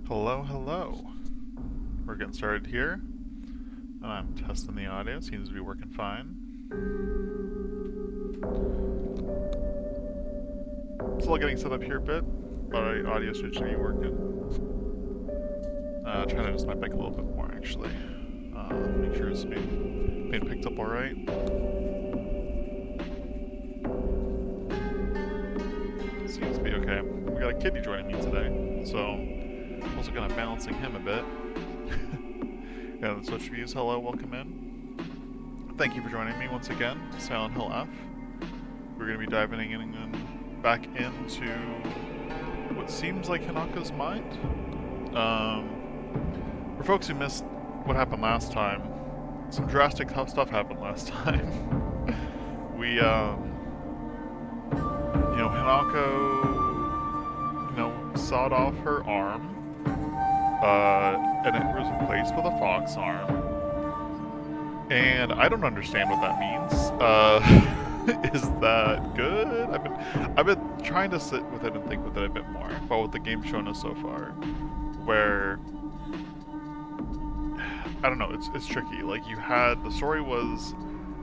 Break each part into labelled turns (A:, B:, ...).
A: Hello, hello. We're getting started here. I'm testing the audio. Seems to be working fine. Still getting set up here a bit, but audio should be working. Trying to adjust my mic a little bit more, actually. Make sure it's being picked up all right. Seems to be okay. We got a kitty joining me today, so I'm also kind of balancing him a bit. And Switch Views, hello, welcome in. Thank you for joining me once again, Silent Hill F. We're going to be diving in back into what seems like Hinako's mind. For folks who missed what happened last time, some drastic tough stuff happened last time. We, Hinako, sawed off her arm, and it was replaced with a fox arm. And I don't understand what that means. Is that good? I've been trying to sit with it and think with it a bit more about what the game's shown us so far. Where I don't know, it's tricky. Like the story was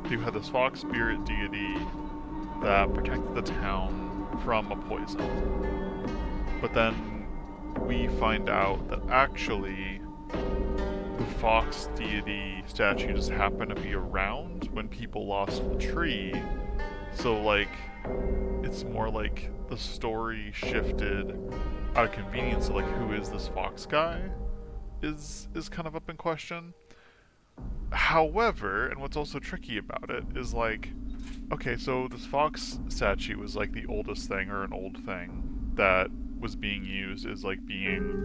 A: you had this fox spirit deity that protected the town from a poison. But then we find out that actually the fox deity statue just happened to be around when people lost the tree. So it's more like the story shifted out of convenience to who is this fox guy is kind of up in question. However, and what's also tricky about it is okay, so this fox statue was the oldest thing or an old thing that was being used as being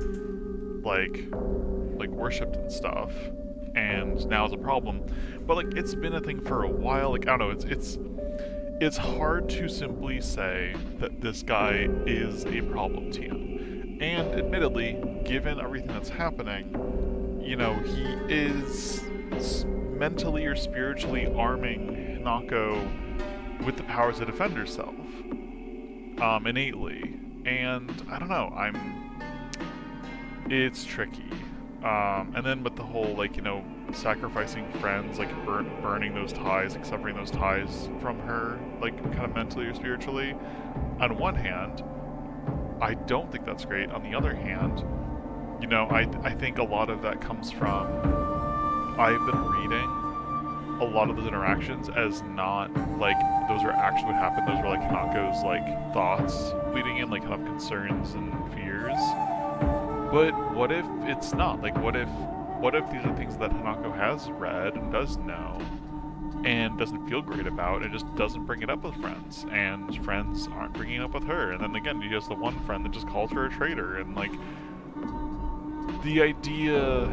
A: worshipped and stuff, and now it's a problem. But it's been a thing for a while. I don't know, it's hard to simply say that this guy is a problem to you. And admittedly, given everything that's happening, he is mentally or spiritually arming Hinako with the powers to defend herself, innately. And I don't know, it's tricky. And then with the whole, sacrificing friends, burning those ties, severing those ties from her, kind of mentally or spiritually. On one hand, I don't think that's great. On the other hand, I think a lot of that comes from, I've been reading a lot of those interactions as not, those are actually what happened. Those were, Hanako's, thoughts leading in, kind of concerns and fears. But what if it's not? What if these are things that Hinako has read and does know and doesn't feel great about and just doesn't bring it up with friends, and friends aren't bringing it up with her, and then again, she has the one friend that just calls her a traitor, and the idea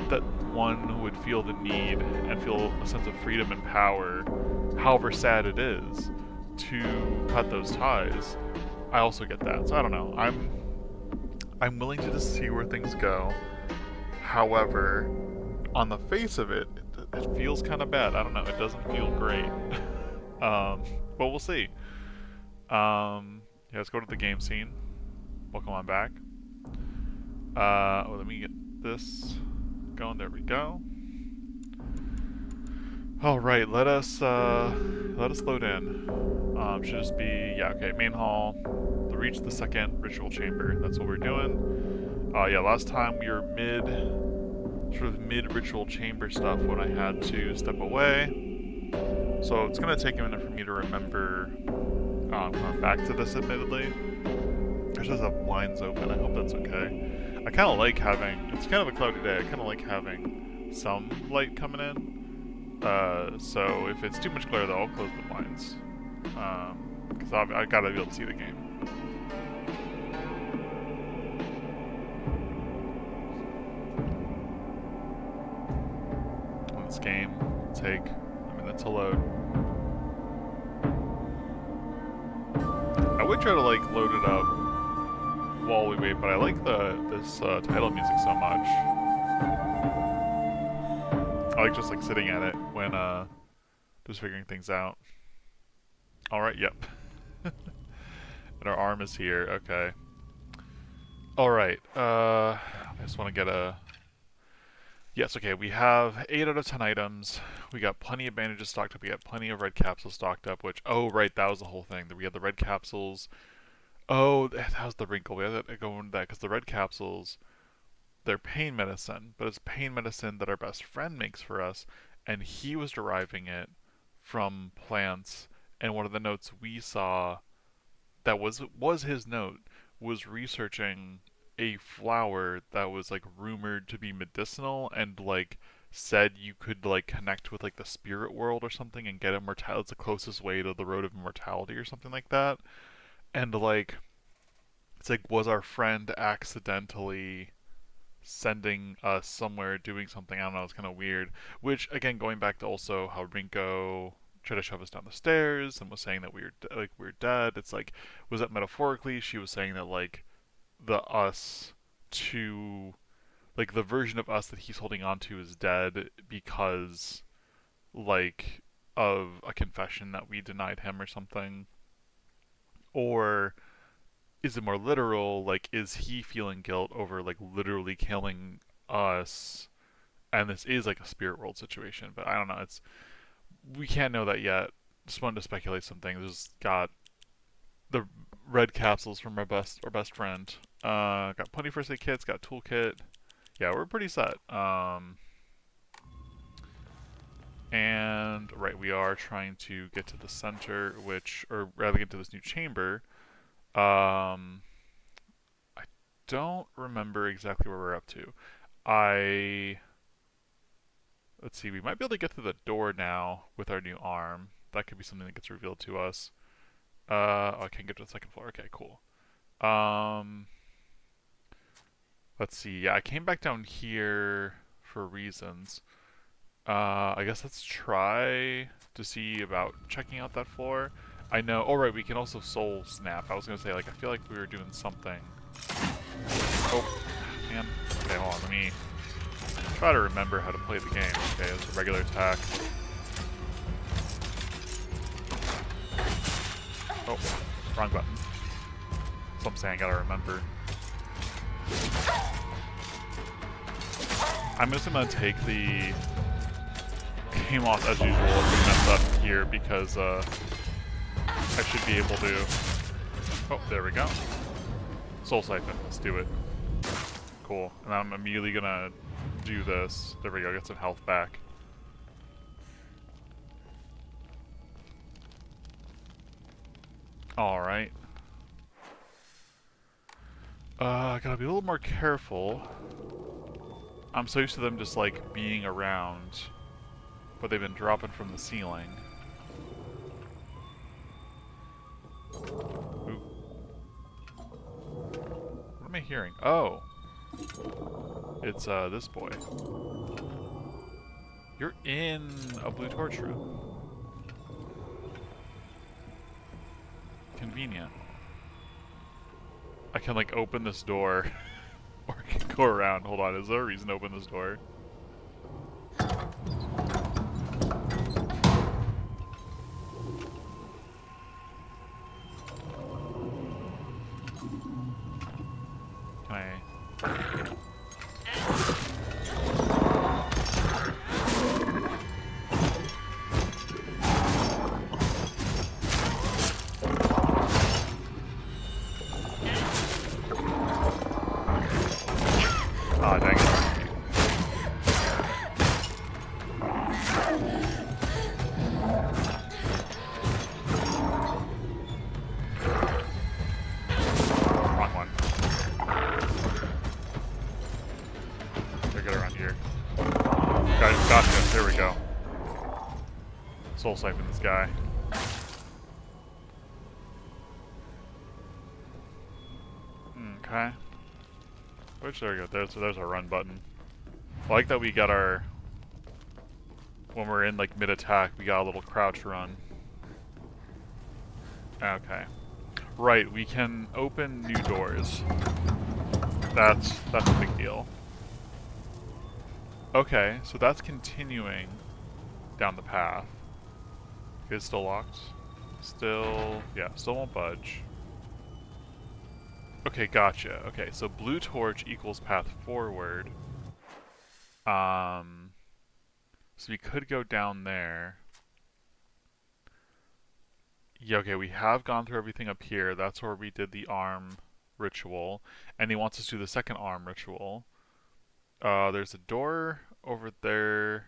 A: that one would feel the need and feel a sense of freedom and power, however sad it is, to cut those ties, I also get that. So I don't know. I'm willing to just see where things go. However, on the face of it, it feels kind of bad. I don't know. It doesn't feel great. But we'll see. Yeah, let's go to the game scene. Welcome on back. Let me get this going. There we go. All right, let us load in. Should just be, yeah, okay, main hall. To reach the second ritual chamber. That's what we're doing. Yeah, last time we were mid ritual chamber stuff when I had to step away. So it's gonna take a minute for me to remember coming back to this, admittedly. There's just have blinds open. I hope that's okay. I kind of like having, it's kind of a cloudy day, I kind of like having some light coming in. So if it's too much glare though, I'll close the blinds. Because I gotta be able to see the game. This game will take a minute to load. I would try to load it up while we wait, but I like this title music so much. I like just sitting at it when just figuring things out. Alright, yep. And our arm is here, okay. Alright, I just want to get a... Yes, okay, we have 8 out of 10 items. We got plenty of bandages stocked up. We got plenty of red capsules stocked up, which... Oh, right, that was the whole thing. We had the red capsules. Oh, that was the wrinkle. We had to go into that, because the red capsules, they're pain medicine, but it's pain medicine that our best friend makes for us, and he was deriving it from plants, and one of the notes we saw that was his note was researching a flower that was like rumored to be medicinal and like said you could like connect with like the spirit world or something and get immortality. It's the closest way to the road of immortality or something like that. And like it's like was our friend accidentally sending us somewhere doing something? I don't know, it's kind of weird. Which again, going back to also how Rinko tried to shove us down the stairs and was saying that we were dead. It's like, was that metaphorically? She was saying that like the us to like the version of us that he's holding on to is dead because like of a confession that we denied him or something, or is it more literal, like is he feeling guilt over like literally killing us, and this is like a spirit world situation? But I don't know, it's we can't know that yet. Just wanted to speculate some things. Just got the red capsules from our best friend. Got plenty of first aid kits. Got toolkit. Yeah, we're pretty set. And right, we are trying to get to the center, or rather get to this new chamber. I don't remember exactly where we're up to. Let's see, we might be able to get through the door now with our new arm. That could be something that gets revealed to us. Oh, I can't get to the second floor. Okay, cool. Let's see. Yeah, I came back down here for reasons. I guess let's try to see about checking out that floor. I know. Oh, right, we can also soul snap. I was gonna say, like, I feel like we were doing something. Oh, man. Okay, hold on. Let me try to remember how to play the game. Okay, it's a regular attack. Oh, wrong button. So I'm saying I gotta remember. I'm just gonna take the game off as usual if we mess up here because I should be able to. Oh, there we go. Soul Siphon, let's do it. Cool. And I'm immediately gonna do this. There we go, get some health back. Alright. Gotta be a little more careful. I'm so used to them just like being around, but they've been dropping from the ceiling. Ooh. What am I hearing? Oh. It's this boy. You're in a blue torch room. Convenient. I can like open this door or I can go around. Hold on, is there a reason to open this door? Can I... Ah, dang it. Wrong one. Gotta get around here. Gotcha. There we go. Soul siphon this guy. Okay. Which, there we go. There's our run button. I like that we got our... When we're in, like, mid-attack, we got a little crouch run. Okay. Right, we can open new doors. That's a big deal. Okay, so that's continuing down the path. It's still locked. Still... yeah, still won't budge. Okay, gotcha. Okay, so blue torch equals path forward. Um, so we could go down there. Yeah, okay, we have gone through everything up here. That's where we did the arm ritual. And he wants us to do the second arm ritual. There's a door over there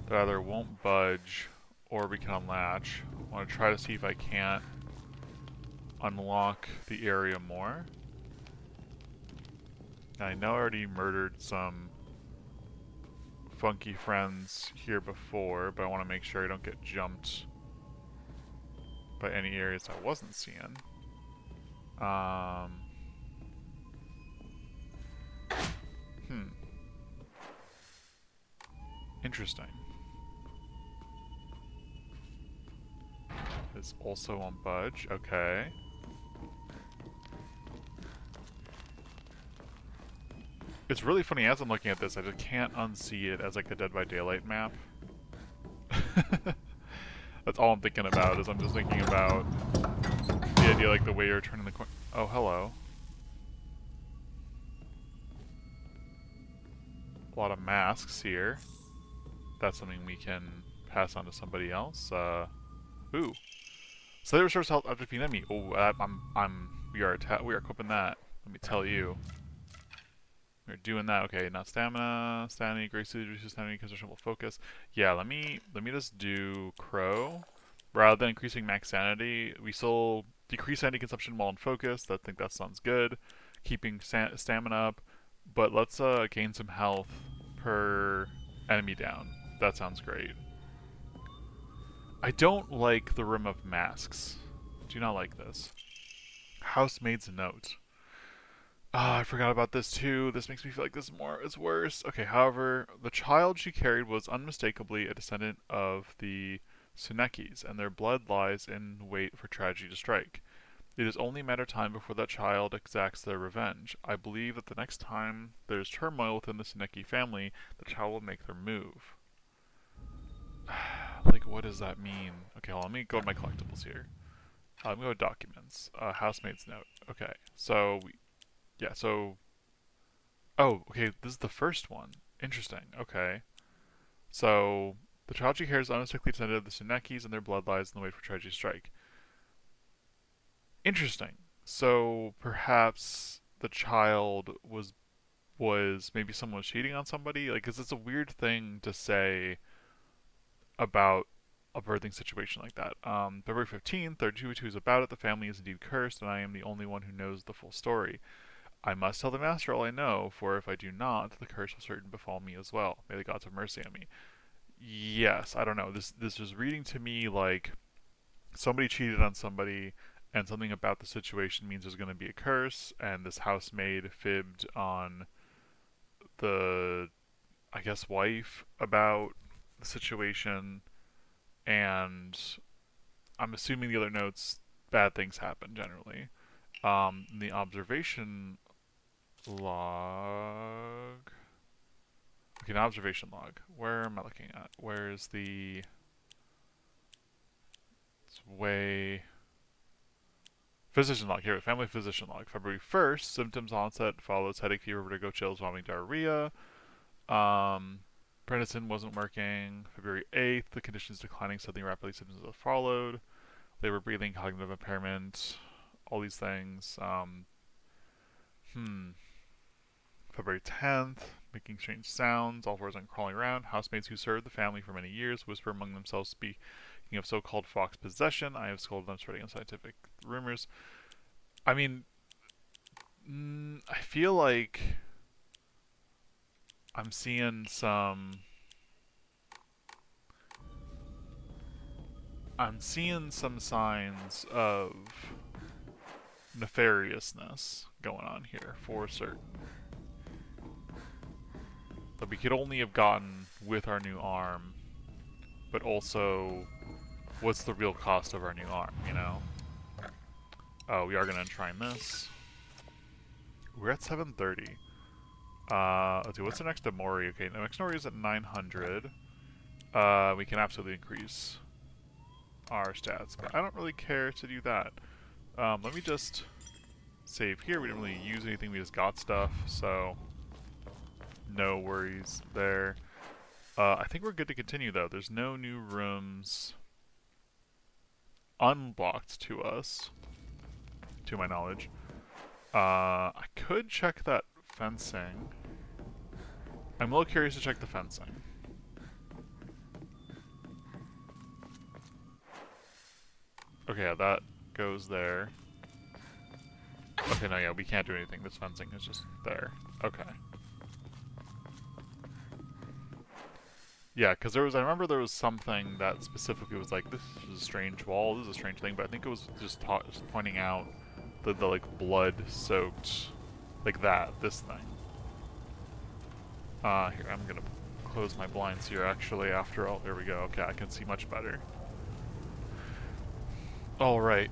A: that either won't budge or we can unlatch. I want to try to see if I can't unlock the area more. I know I already murdered some funky friends here before, but I want to make sure I don't get jumped by any areas I wasn't seeing. Hmm. Interesting. It's also on budge. Okay. It's really funny as I'm looking at this, I just can't unsee it as like a Dead by Daylight map. That's all I'm thinking about, is I'm just thinking about the idea like the way you're turning the corner. Oh, hello. A lot of masks here. That's something we can pass on to somebody else. Ooh. So there restores health after defeating enemy. Oh, we are equipping that. Let me tell you. We're doing that. Okay, not stamina. Stamina, gracefully reduces stamina, concentration, focus. Yeah, let me just do Crow. Rather than increasing max sanity, we still decrease sanity consumption while in focus. I think that sounds good. Keeping stamina up, but let's gain some health per enemy down. That sounds great. I don't like the Room of Masks. Do not like this. Housemaid's Note. Ah, I forgot about this too. This makes me feel like this is worse. Okay, however, the child she carried was unmistakably a descendant of the Tsunekis, and their blood lies in wait for tragedy to strike. It is only a matter of time before that child exacts their revenge. I believe that the next time there's turmoil within the Tsuneki family, the child will make their move. Like, what does that mean? Okay, hold on, let me go to my collectibles here. I'm going to go to documents. Housemaid's Note. Okay, so yeah, so... Oh, okay, this is the first one. Interesting, okay. So, the child she carries is unmistakably descended of the Tsunekis and their blood lies in the wait for tragedy to strike. Interesting. So, perhaps the child was maybe someone was cheating on somebody? Like, 'cause it's a weird thing to say about a birthing situation like that. February 15th, 32 is about it. The family is indeed cursed, and I am the only one who knows the full story. I must tell the master all I know, for if I do not, the curse will certain befall me as well. May the gods have mercy on me. Yes, I don't know. This is reading to me like somebody cheated on somebody, and something about the situation means there's going to be a curse, and this housemaid fibbed on the, I guess, wife about the situation, and I'm assuming the other notes, bad things happen generally. The observation log. Okay, an observation log. Where am I looking at? Where's the... It's way... Physician log. Here, family physician log. February 1st, symptoms onset follows headache, fever, vertigo, chills, vomiting, diarrhea. Prednisone wasn't working. February 8th, the condition is declining suddenly rapidly. Symptoms have followed. Labor, breathing, cognitive impairment, all these things. February 10th, making strange sounds, all fours and crawling around. Housemaids who served the family for many years whisper among themselves, speaking of so-called fox possession. I have scolded them, spreading unscientific rumors. I mean, I feel like I'm seeing some... I'm seeing some signs of nefariousness going on here, for certain. That we could only have gotten with our new arm, but also, what's the real cost of our new arm, you know? Oh, we are going to enshrine this. We're at 730. Let's see, what's the next Amori? Okay, the next Amori is at 900. We can absolutely increase our stats, but I don't really care to do that. Let me just save here. We didn't really use anything. We just got stuff, so no worries there. I think we're good to continue, though. There's no new rooms unblocked to us, to my knowledge. I could check that fencing. I'm a little curious to check the fencing. Okay, yeah, that goes there. Okay, no, yeah, we can't do anything. This fencing is just there. Okay. Yeah, because I remember there was something that specifically was like, this is a strange wall, this is a strange thing, but I think it was just pointing out the like blood-soaked, like this thing. Here, I'm gonna close my blinds here actually after all, there we go, okay, I can see much better. Alright.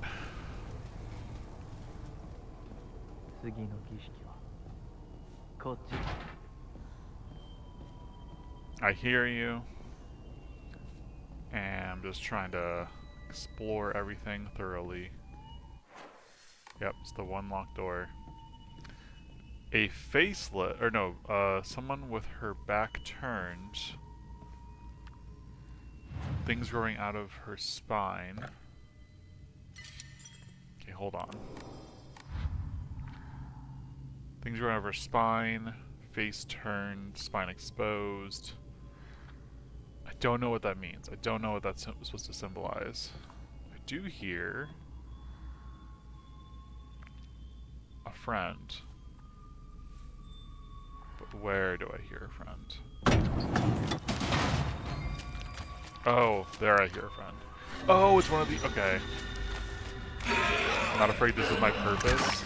A: I hear you. And I'm just trying to explore everything thoroughly. Yep, it's the one locked door. A faceless, or no, someone with her back turned. Things growing out of her spine. Okay, hold on. Things growing out of her spine, face turned, spine exposed. I don't know what that means. I don't know what that's supposed to symbolize. I do hear a friend. But where do I hear a friend? Oh, there I hear a friend. Oh, it's one of the... Okay. I'm not afraid this is my purpose.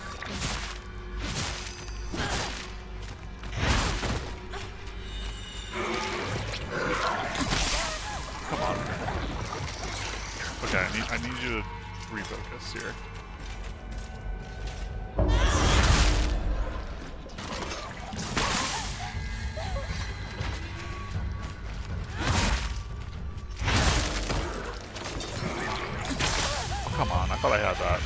A: Come on. Okay, I need you to refocus here. Come on, I thought I had that.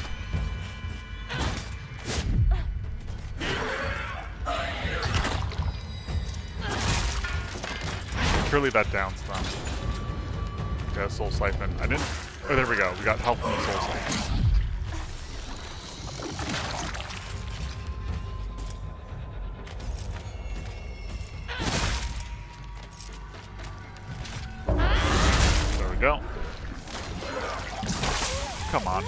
A: Surely that downs them. Okay, soul siphon. I didn't... Oh, there we go. We got help from the soul siphon. There we go. Come on.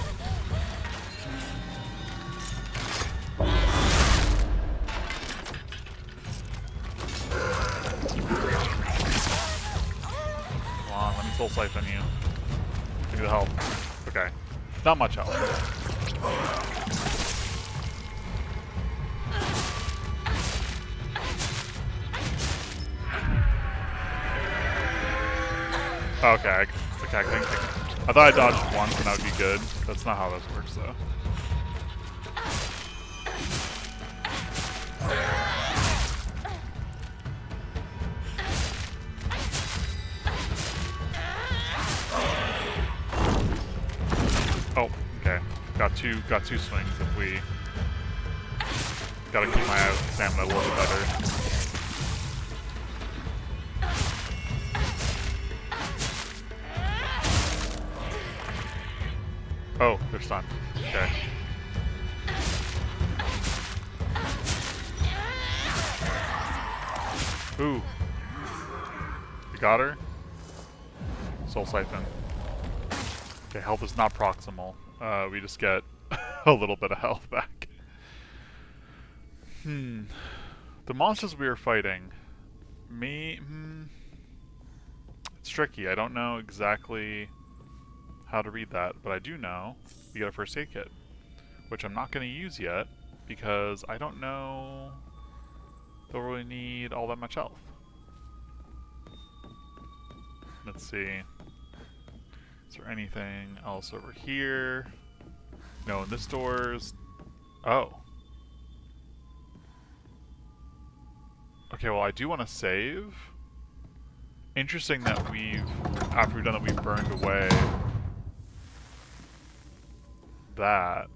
A: Come on, let me soul siphon you. Give me the help. Okay. Not much help. Okay, I thought I dodged once and that would be good. That's not how this works, though. Oh, okay. Got two swings if we... Gotta keep my stamina a little bit better. Oh, they're stunned. Okay. Ooh. You got her? Soul Siphon. Okay, health is not proximal. We just get a little bit of health back. The monsters we are fighting... It's tricky. I don't know exactly how to read that, but I do know we get a first aid kit, which I'm not going to use yet because I don't know they'll really need all that much health. Let's see. Is there anything else over here? No, in this door's... Oh. Okay, well I do want to save. Interesting that after we've done that, we've burned away that.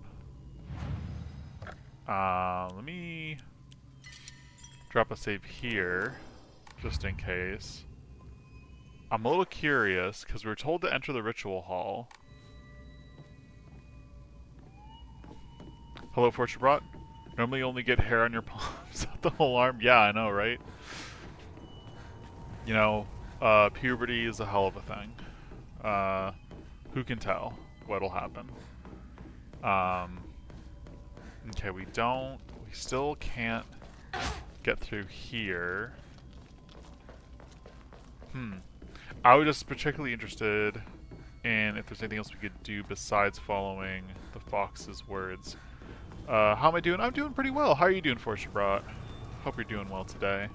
A: Let me drop a save here, just in case. I'm a little curious, because we were told to enter the ritual hall. Hello, Fortune Brought. Normally you only get hair on your palms at the whole arm. Yeah, I know, right? You know, puberty is a hell of a thing. Who can tell what'll happen? Okay, we still can't get through here. I was just particularly interested in if there's anything else we could do besides following the fox's words. How am I doing? I'm doing pretty well. How are you doing, Fortune Brought? Hope you're doing well today.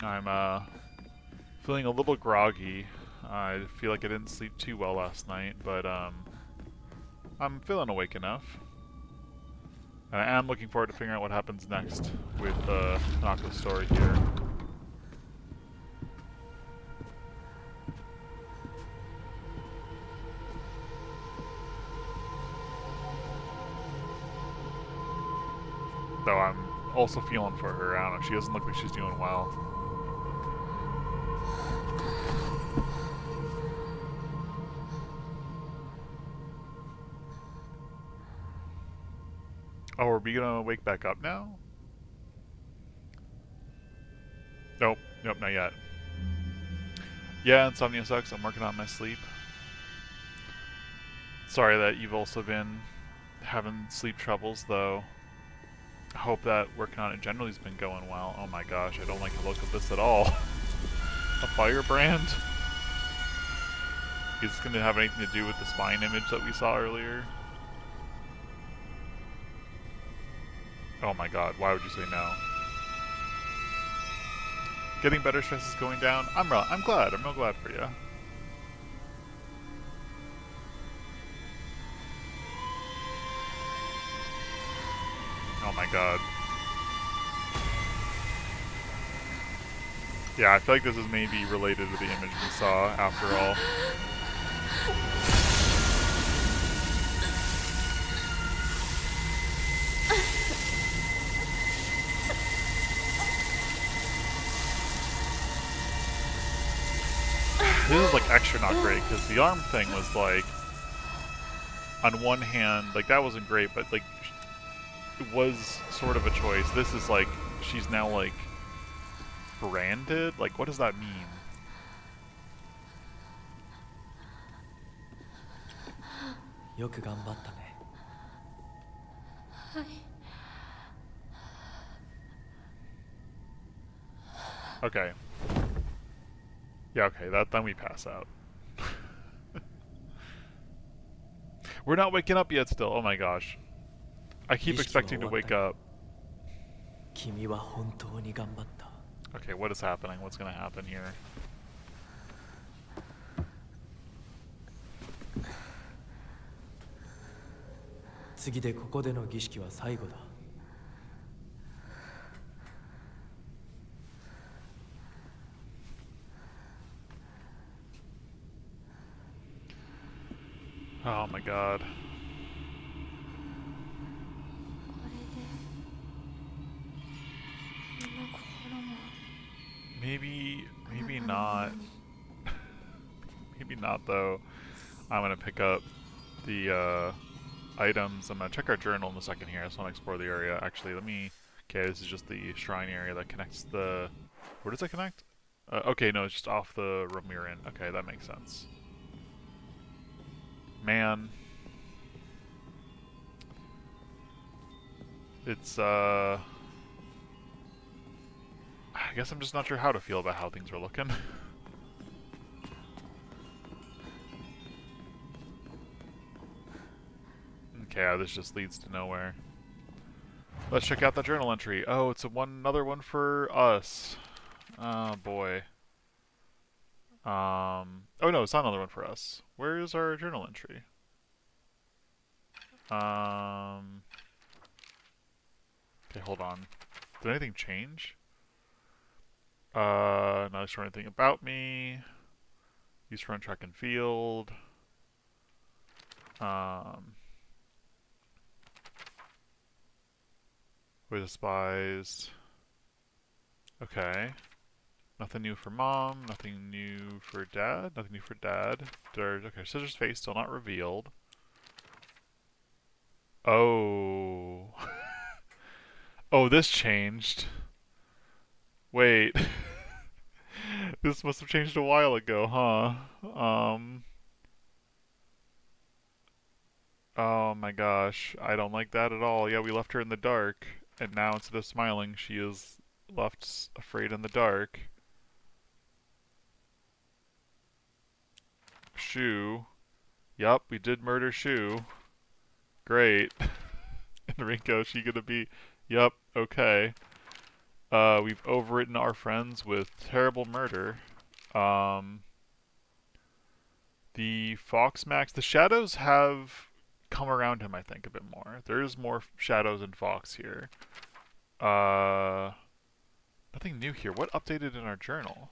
A: I'm feeling a little groggy. I feel like I didn't sleep too well last night, but I'm feeling awake enough. And I am looking forward to figuring out what happens next with Hinako's story here. Though I'm also feeling for her. I don't know, she doesn't look like she's doing well. Oh, are we gonna wake back up now? Nope, not yet. Yeah, insomnia sucks. I'm working on my sleep. Sorry that you've also been having sleep troubles, though. I hope that working on it generally has been going well. Oh my gosh, I don't like the look of this at all. A firebrand? Is this going to have anything to do with the spine image that we saw earlier? Oh my god, why would you say no? Getting better, stress is going down. I'm glad. I'm real glad for you. Oh my god. Yeah, I feel like this is maybe related to the image we saw, after all. This is like extra not great, because the arm thing was like, on one hand, like that wasn't great, but like, it was sort of a choice. This is like, she's now like, branded? Like, what does that mean? Okay. Yeah, okay, then we pass out. We're not waking up yet still, oh my gosh. I keep expecting to wake up. Okay, what is happening? What's gonna happen here? Oh my god. Maybe not. Maybe not though. I'm gonna pick up the items. I'm gonna check our journal in a second here. I just want to explore the area. Actually, okay, this is just the shrine area that connects the... Where does that connect? Okay, no, it's just off the room we were in. Okay, that makes sense. Man. It's, I guess I'm just not sure how to feel about how things are looking. Okay, this just leads to nowhere. Let's check out the journal entry. Oh, it's another one for us. Oh, boy. Oh no, it's not another one for us. Where is our journal entry? Okay, hold on. Did anything change? Not sure anything about me. Used to run track and field. We're despised. Okay. Nothing new for mom. Nothing new for dad. Nothing new for dad. Okay, Scissor's face still not revealed. Oh. Oh, this changed. Wait. This must have changed a while ago, huh? Oh my gosh. I don't like that at all. Yeah, we left her in the dark, and now instead of smiling, she is left afraid in the dark. Shu. Yup, we did murder Shu. Great. And Rinko, she gonna be... Yup, okay. We've overwritten our friends with terrible murder. The Fox Max... The shadows have come around him, I think, a bit more. There's more shadows and Fox here. Nothing new here. What updated in our journal?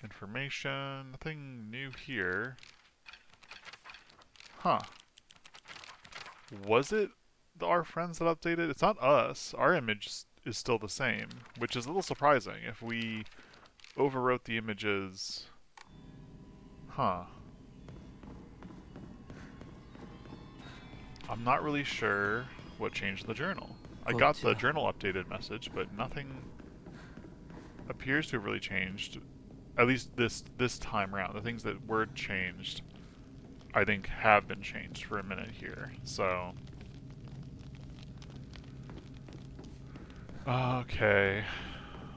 A: Information. Nothing new here. Huh. Was it our friends that updated? It's not us. Our image is still the same, which is a little surprising. If we overwrote the images... Huh. I'm not really sure what changed the journal. I got the journal updated message, but nothing appears to have really changed. At least this time around. The things that were changed, I think, have been changed for a minute here. So... Okay.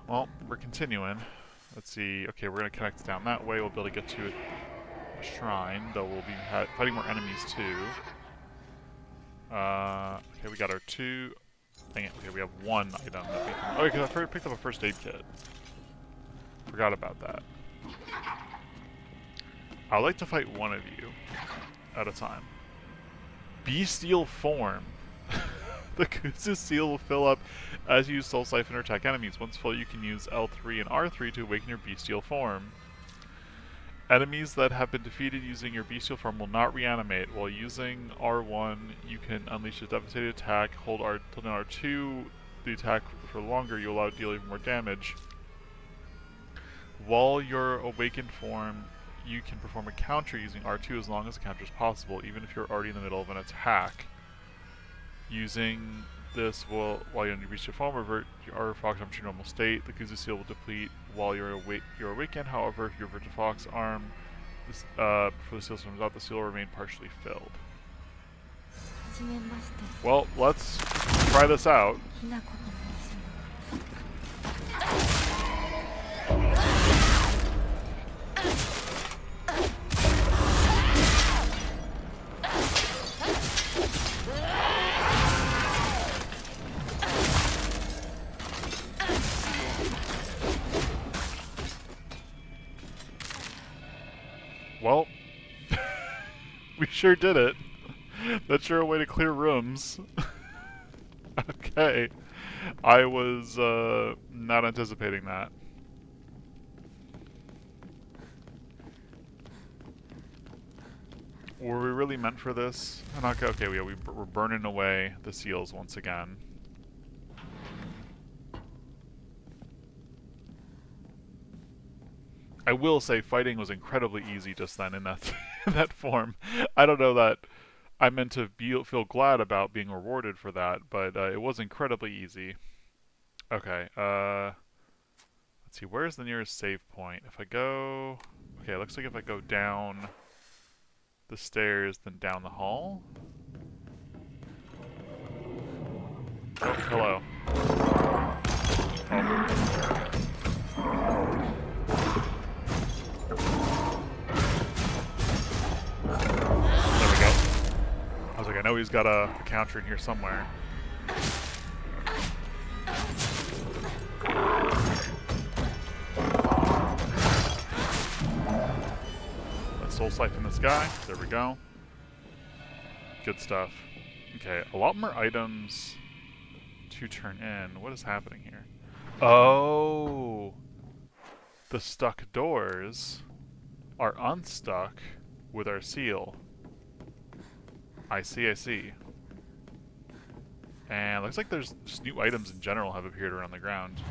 A: Well, we're continuing. Let's see. Okay, we're going to connect down that way. We'll be able to get to a shrine, though we'll be fighting more enemies, too. Okay, we got our two... Dang it. Okay, we have one item that we can... Oh, because I picked up a first aid kit. Forgot about that. I'd like to fight one of you at a time. Bestial form. The Kuzu seal will fill up as you use Soul Siphon or attack enemies. Once full, you can use L3 and R3 to awaken your bestial form. Enemies that have been defeated using your bestial form will not reanimate. While using R1, you can unleash a devastating attack. Hold tilde R2, the attack for longer, you allow it to deal even more damage. While your awakened form, you can perform a counter using R2 as long as the counter is possible, even if you're already in the middle of an attack. Using this while you're in your bestial form, revert your Fox arm to your normal state. The Kuzu seal will deplete while you're awakened. However, if you revert to Fox arm before the seal comes out, the seal will remain partially filled. Well, let's try this out. Well, we sure did it. That's sure a way to clear rooms. Okay. I was not anticipating that. Were we really meant for this? Okay, we're burning away the seals once again. I will say fighting was incredibly easy just then in that in that form. I don't know that I meant to feel glad about being rewarded for that, but it was incredibly easy. Okay, let's see, where's the nearest save point? If I go... Okay, it looks like if I go down the stairs, then down the hall. Oh, hello. Oh. I know he's got a counter in here somewhere. Let's Soul Siphon this guy. There we go. Good stuff. Okay, a lot more items to turn in. What is happening here? Oh! The stuck doors are unstuck with our seal. I see, I see. And looks like there's just new items in general have appeared around the ground.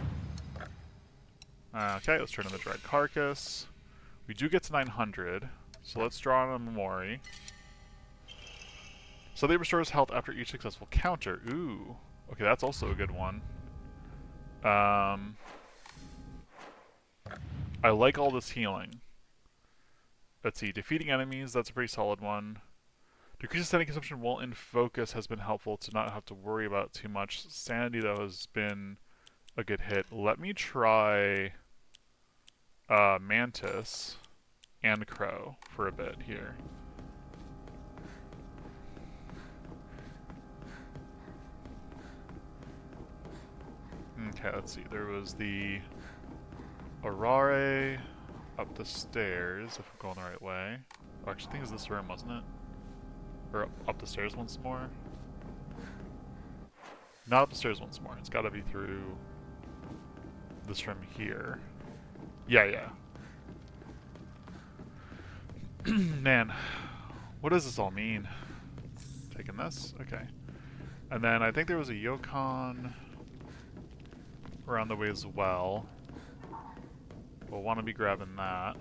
A: Okay, let's turn in the Dread Carcass. We do get to 900, so let's draw on a Memori. So they restores health after each successful counter. Ooh. Okay, that's also a good one. I like all this healing. Let's see, defeating enemies, that's a pretty solid one. Decreases sanity consumption while in focus has been helpful to not have to worry about too much. Sanity, though, has been a good hit. Let me try Mantis and Crow for a bit here. Okay, let's see. There was the Arare up the stairs, if I'm going the right way. Oh, actually, I think it was this room, wasn't it? Or up the stairs once more? Not up the stairs once more. It's got to be through this room here. Yeah, yeah. Man, what does this all mean? Taking this? Okay. And then I think there was a Yokon around the way as well. We'll want to be grabbing that.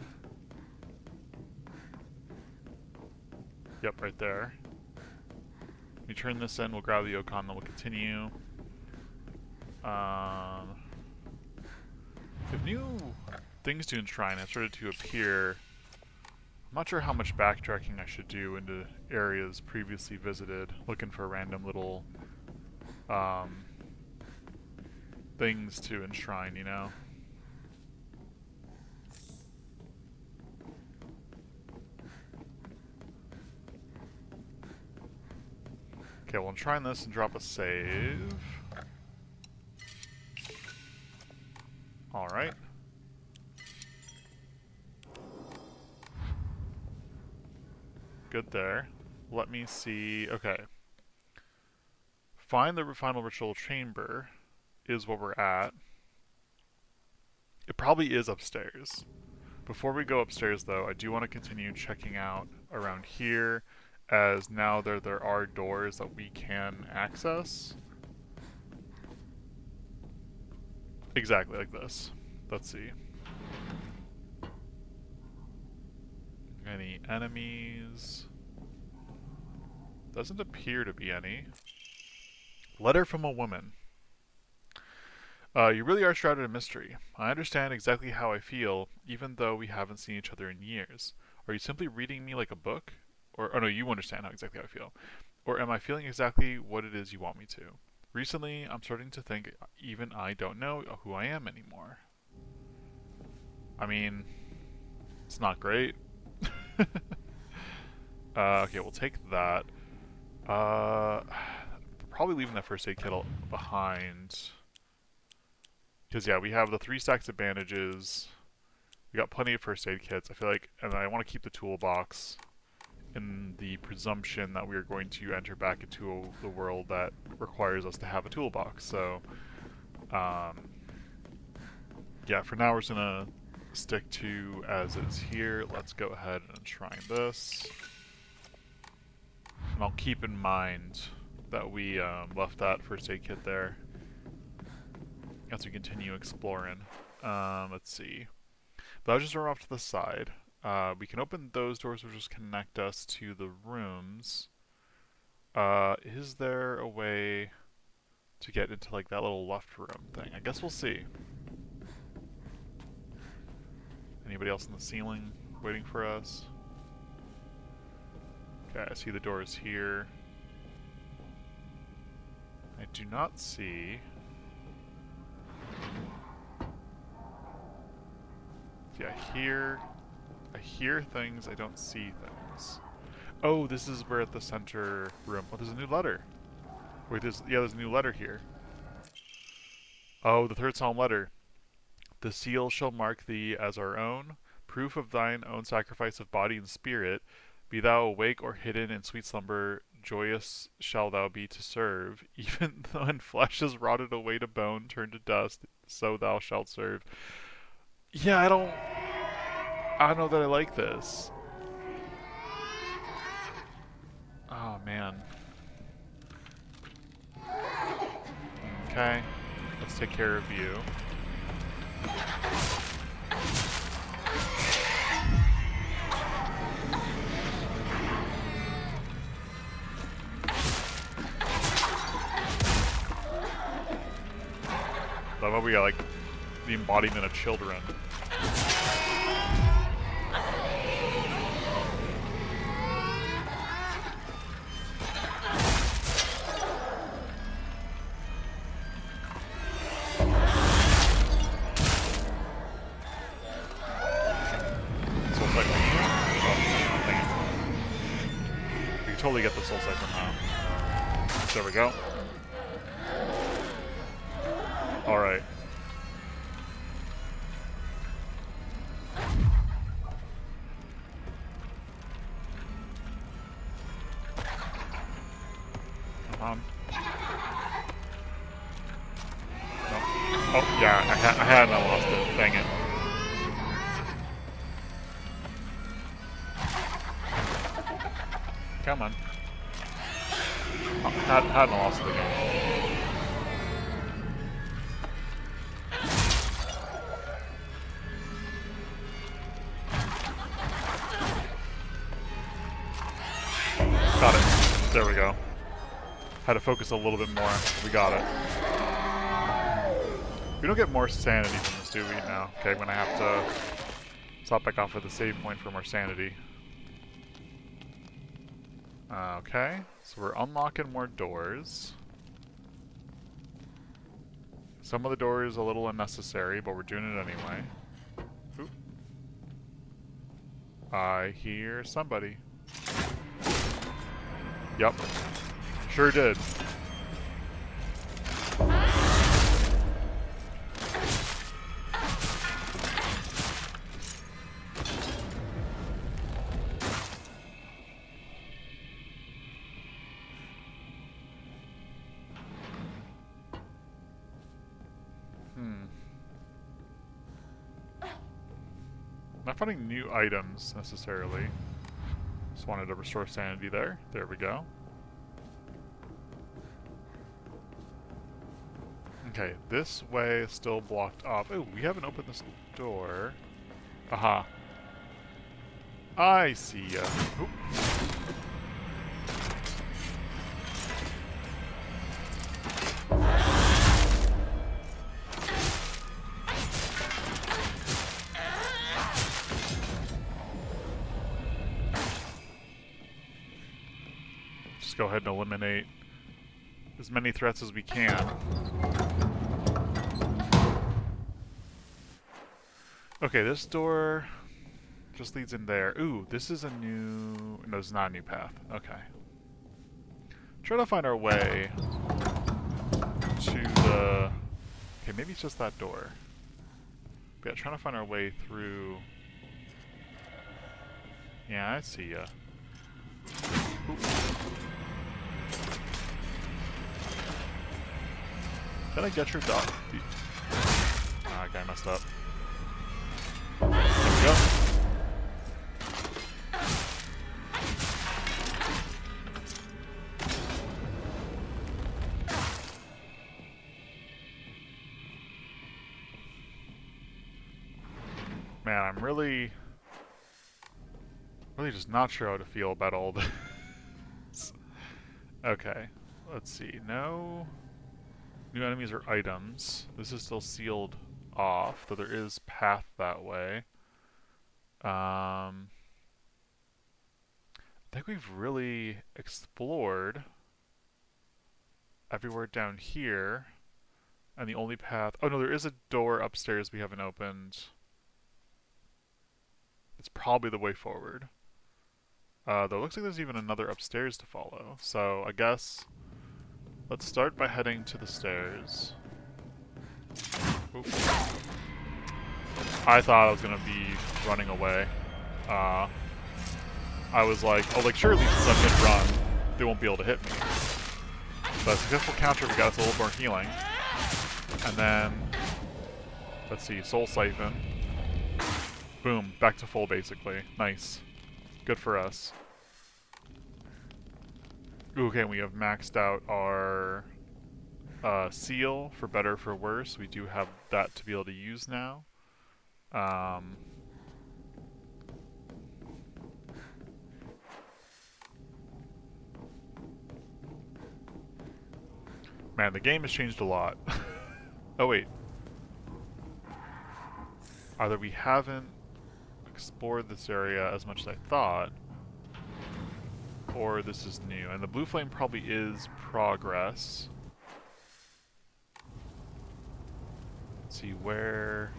A: Yep, right there. We turn this in, we'll grab the Yokon, then we'll continue. If new things to enshrine have started to appear, I'm not sure how much backtracking I should do into areas previously visited, looking for random little things to enshrine, you know? Okay, we'll enshrine this and drop a save. Alright. Good there. Let me see. Okay. Find the final ritual chamber is what we're at. It probably is upstairs. Before we go upstairs, though, I do want to continue checking out around here, as now there are doors that we can access. Exactly like this. Let's see. Any enemies? Doesn't appear to be any. Letter from a woman. You really are shrouded in mystery. I understand exactly how I feel, even though we haven't seen each other in years. Are you simply reading me like a book? Or, oh no, you understand how exactly how I feel. Or am I feeling exactly what it is you want me to? Recently, I'm starting to think even I don't know who I am anymore. I mean, it's not great. Okay, we'll take that. Probably leaving that first aid kit behind. Because, yeah, we have the 3 stacks of bandages. We got plenty of first aid kits. I feel like, and I want to keep the toolbox in the presumption that we are going to enter back into the world that requires us to have a toolbox. So, yeah, for now we're just going to stick to as is here. Let's go ahead and enshrine this. And I'll keep in mind that we left that first aid kit there as we continue exploring. Let's see. But I'll just run off to the side. We can open those doors which just connect us to the rooms. Is there a way to get into like that little left room thing? I guess we'll see. Anybody else in the ceiling waiting for us? Okay, I see the doors here. I do not see... Yeah, I hear things, I don't see things. Oh, this is where at the center room. Oh, there's a new letter. Wait, there's a new letter here. Oh, the third psalm letter. The seal shall mark thee as our own, proof of thine own sacrifice of body and spirit. Be thou awake or hidden in sweet slumber, joyous shall thou be to serve. Even when flesh is rotted away to bone, turned to dust, so thou shalt serve. Yeah, I don't know that I like this. Oh, man. Okay, let's take care of you. Love how we got, like, the embodiment of children. Soul Siphon. Oh, dang it. We can totally get the Soul Siphon now. There we go. Alright. Come on. No. Oh, yeah, I had and I lost it. Dang it. Come on. Oh, had and lost it again. Got it. There we go. Had to focus a little bit more. We got it. We don't get more sanity from this, do we? No. Okay, I'm gonna have to stop back off at the save point for more sanity. Okay, so we're unlocking more doors. Some of the doors a little unnecessary, but we're doing it anyway. Oop. I hear somebody. Yep. Sure did. Not finding new items, necessarily. Just wanted to restore sanity there. There we go. Okay, this way is still blocked off. Oh, we haven't opened this door. Aha. I see ya. Oop. Just go ahead and eliminate as many threats as we can. Okay, this door just leads in there. Ooh, this is a new... No, it's not a new path. Okay. Try to find our way to the... Okay, maybe it's just that door. But yeah, trying to find our way through... Yeah, I see ya. Ooh. Can I get your dog? Ah, okay, I messed up. There we go. Man, I'm really just not sure how to feel about all this. Okay, let's see. No new enemies or items. This is still sealed off, though there is path that way. I think we've really explored everywhere down here. And the only path... Oh no, there is a door upstairs we haven't opened. It's probably the way forward. Though it looks like there's even another upstairs to follow. So I guess let's start by heading to the stairs. Oop. I thought I was gonna be running away. I was like, oh, like sure, at least since I'm mid-run, they won't be able to hit me. But successful counter, we got us a little more healing. And then, let's see, Soul Siphon. Boom, back to full basically. Nice. Good for us. Ooh, okay, we have maxed out our seal, for better or for worse. We do have that to be able to use now. Man, the game has changed a lot. Oh wait. Either we haven't explored this area as much as I thought, or this is new. And the blue flame probably is progress. Let's see where...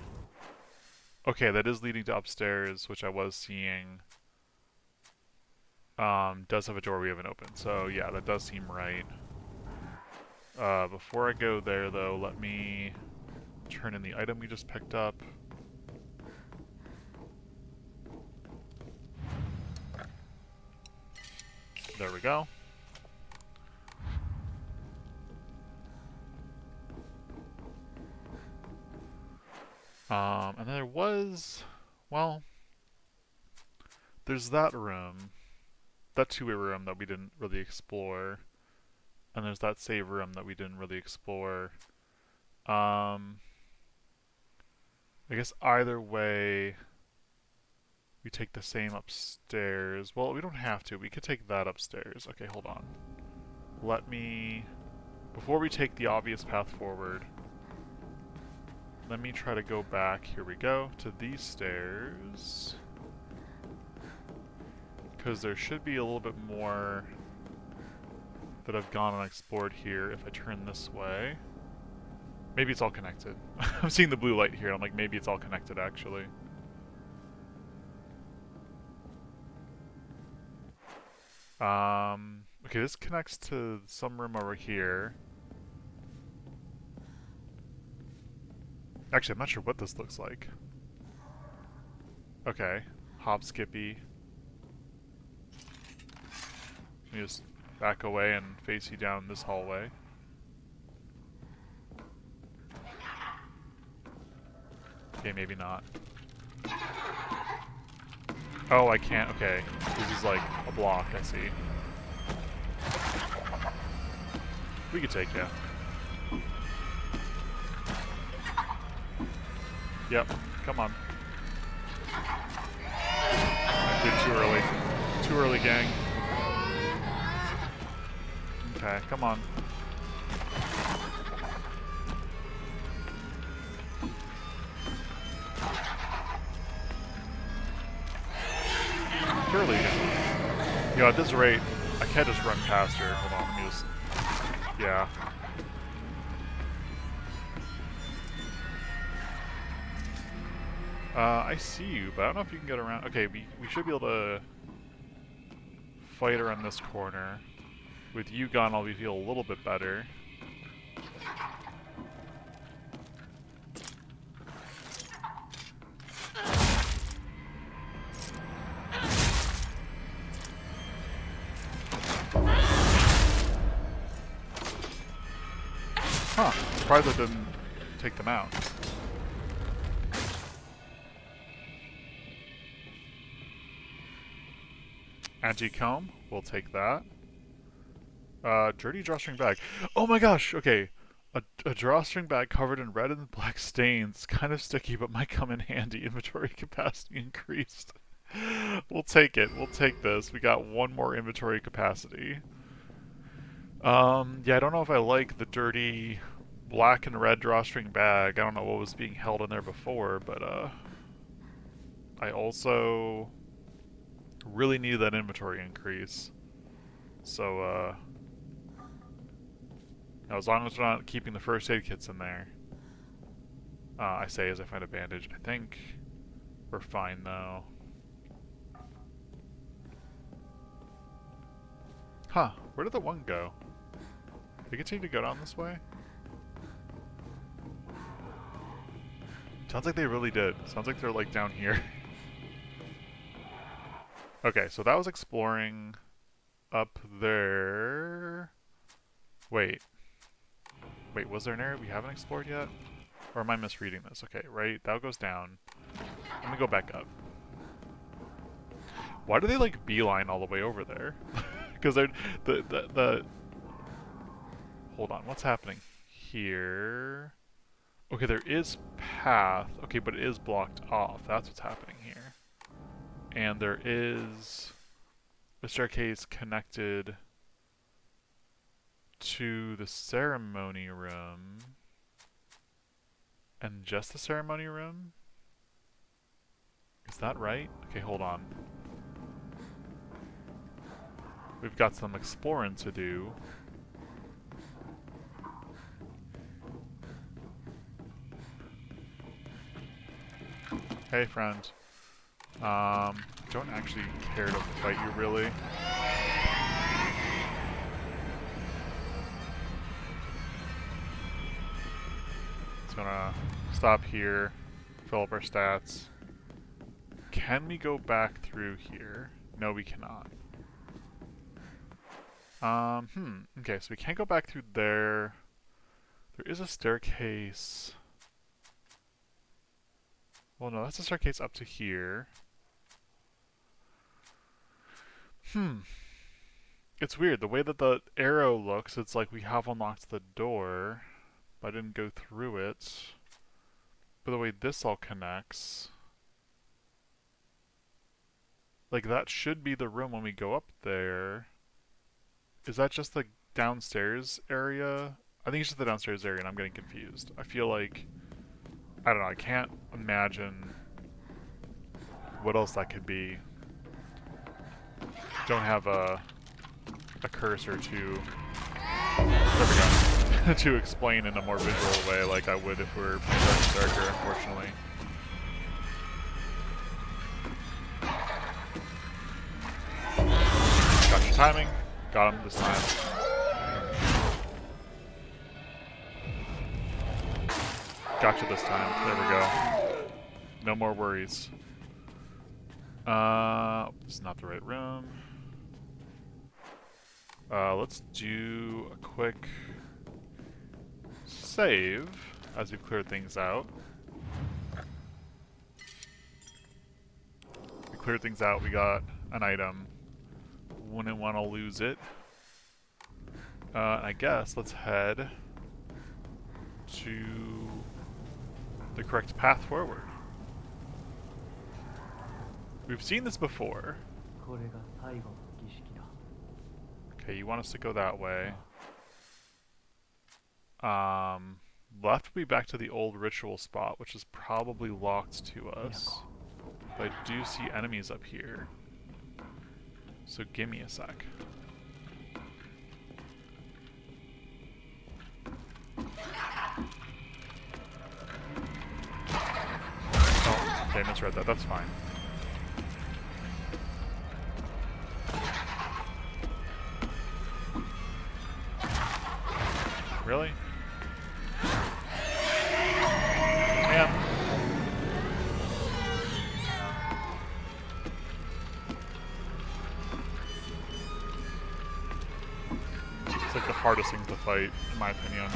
A: Okay, that is leading to upstairs, which I was seeing. Does have a door we haven't opened. So yeah, that does seem right. Before I go there though, let me turn in the item we just picked up. There we go. And there was, well, there's that room, that two-way room that we didn't really explore, and there's that save room that we didn't really explore. I guess either way, we take the same upstairs. Well, we don't have to. We could take that upstairs. Okay, hold on. Let me, before we take the obvious path forward, let me try to go back, here we go, to these stairs. Because there should be a little bit more that I've gone and explored here if I turn this way. Maybe it's all connected. I'm seeing the blue light here, I'm like, maybe it's all connected actually. Okay, this connects to some room over here. Actually, I'm not sure what this looks like. Okay, hop skippy. Let me just back away and face you down this hallway. Okay, maybe not. Oh, I can't. Okay. This is like a block, I see. We could take you. Yep. Come on. I did too early. Too early, gang. Okay, come on. Surely. You know, at this rate, I can't just run past her. Hold on, let me just... Yeah. I see you, but I don't know if you can get around. Okay, we should be able to fight her in this corner. With you gone, I'll feel a little bit better. Huh, surprised I didn't take them out. Anti-comb, we'll take that. Dirty drawstring bag. Oh my gosh, okay. A drawstring bag covered in red and black stains. Kind of sticky, but might come in handy. Inventory capacity increased. We'll take it. We'll take this. We got one more inventory capacity. Yeah, I don't know if I like the dirty black and red drawstring bag. I don't know what was being held in there before, but I also really need that inventory increase. So now as long as we're not keeping the first aid kits in there, I say as I find a bandage. I think we're fine though. Huh, where did the one go? They continue to go down this way? Sounds like they really did. Sounds like they're like down here. Okay, so that was exploring up there. Wait, was there an area we haven't explored yet? Or am I misreading this? Okay, right, that goes down. Let me go back up. Why do they like beeline all the way over there? Because they're the hold on, what's happening here. Okay, there is path. Okay, but it is blocked off. That's what's happening here. And there is a staircase connected to the ceremony room. And just the ceremony room? Is that right? Okay, hold on. We've got some exploring to do. Hey, friend. Don't actually care to fight you, really. Just gonna stop here, fill up our stats. Can we go back through here? No, we cannot. Okay, so we can't go back through there. There is a staircase. Well, no, that's a staircase up to here. It's weird. The way that the arrow looks, it's like we have unlocked the door, but I didn't go through it. But the way this all connects... Like, that should be the room when we go up there. Is that just the downstairs area? I think it's just the downstairs area and I'm getting confused. I feel like... I don't know, I can't imagine what else that could be. Don't have a cursor to... There we go. To explain in a more visual way like I would if we were darker, unfortunately. Gotcha timing. Got him this time. Gotcha this time. There we go. No more worries. This is not the right room. Let's do a quick save as we've cleared things out. We cleared things out, we got an item. Wouldn't want to lose it. I guess let's head to the correct path forward. We've seen this before. Okay, you want us to go that way. Left will be back to the old ritual spot, which is probably locked to us. But I do see enemies up here. So give me a sec. Oh, okay, misread that. That's fine. Really? Man. It's like the hardest thing to fight, in my opinion.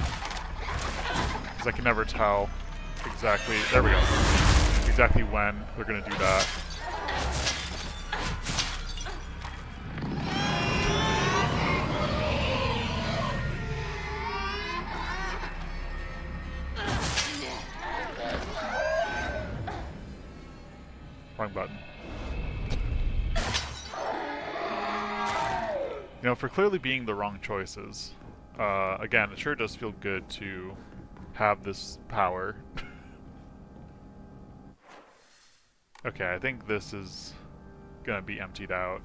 A: Because I can never tell exactly... There we go. Exactly when they're going to do that. Wrong button. You know, for clearly being the wrong choices, again, it sure does feel good to have this power. Okay, I think this is gonna be emptied out.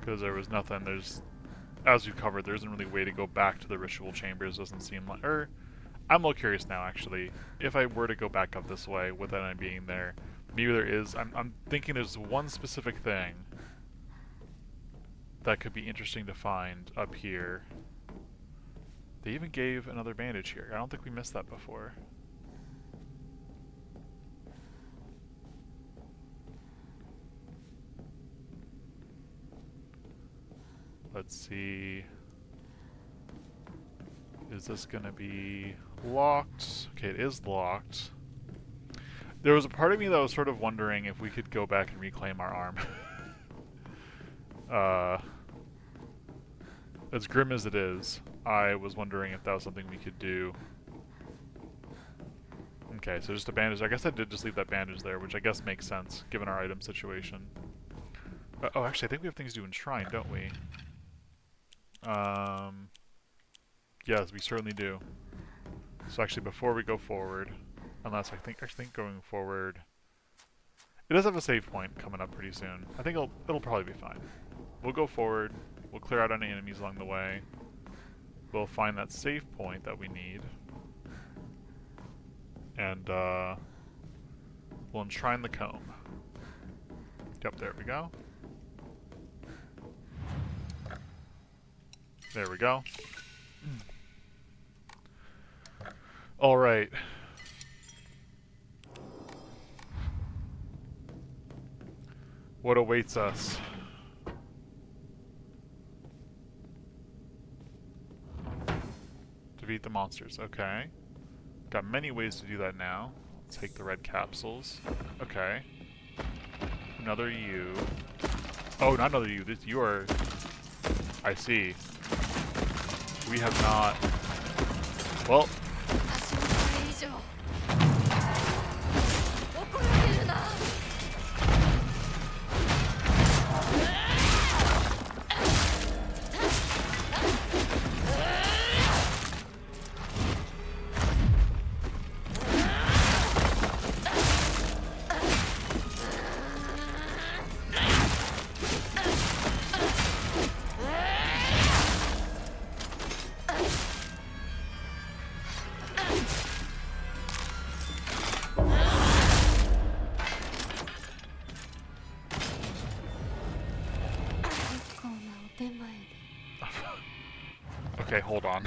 A: Because there was nothing, as you covered, there isn't really a way to go back to the ritual chambers, doesn't seem like, I'm a little curious now, actually. If I were to go back up this way without any being there, maybe there is. I'm thinking there's one specific thing that could be interesting to find up here. They even gave another bandage here. I don't think we missed that before. Let's see. Is this gonna be locked? Okay, it is locked. There was a part of me that was sort of wondering if we could go back and reclaim our arm. As grim as it is, I was wondering if that was something we could do. Okay, so just a bandage. I guess I did just leave that bandage there, which I guess makes sense, given our item situation. Oh, actually, I think we have things to do in Shrine, don't we? Yes, we certainly do. So actually, before we go forward, unless I think going forward, it does have a save point coming up pretty soon. I think it'll probably be fine. We'll go forward. We'll clear out any enemies along the way. We'll find that save point that we need, and we'll enshrine the comb. Yep, there we go. There we go. All right. What awaits us? Defeat the monsters. Okay. Got many ways to do that now. Take the red capsules. Okay. Another you. Oh, not another you. This you are. I see. We have not. Well. Okay, hold on.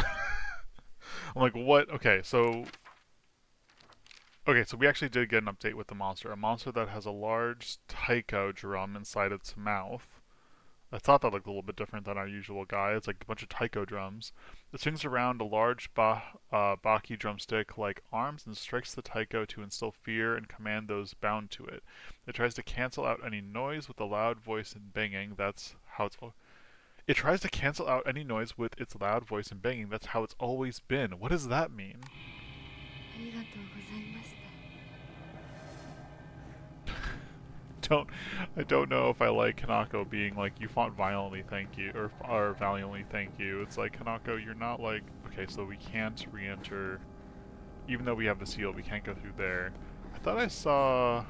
A: I'm like, what? Okay, so we actually did get an update with the monster. A monster that has a large taiko drum inside its mouth. I thought that looked a little bit different than our usual guy. It's like a bunch of taiko drums. It swings around a large baki drumstick-like arms and strikes the taiko to instill fear and command those bound to it. It tries to cancel out any noise with a loud voice and banging. That's how it's... It tries to cancel out any noise with its loud voice and banging. That's how it's always been. What does that mean? I don't know if I like Hinako being like, you fought violently, thank you, or valiantly, thank you. It's like, Hinako, you're not like, okay, so we can't re-enter, even though we have the seal, we can't go through there. I thought I saw,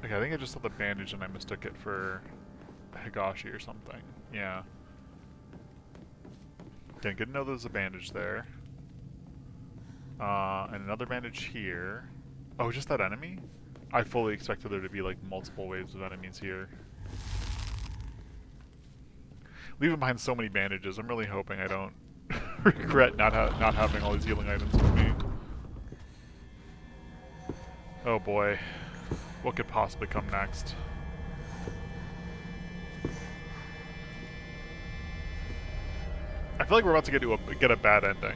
A: okay, I think I just saw the bandage and I mistook it for Higashi or something. Yeah. Okay, good to know there's a bandage there. And another bandage here. Oh, just that enemy? I fully expected there to be like multiple waves of enemies here. Leaving behind so many bandages, I'm really hoping I don't regret not having all these healing items with me. Oh boy. What could possibly come next? I feel like we're about to get a bad ending.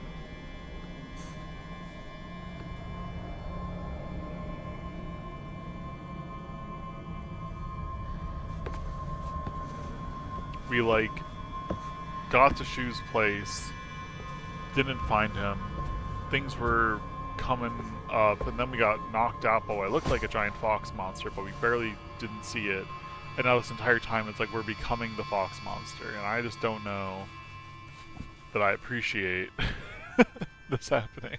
A: We like got to Shu's place, didn't find him. Things were coming up, and then we got knocked out by what looked like a giant fox monster, but we barely didn't see it. And now this entire time, it's like we're becoming the fox monster, and I just don't know that I appreciate this happening.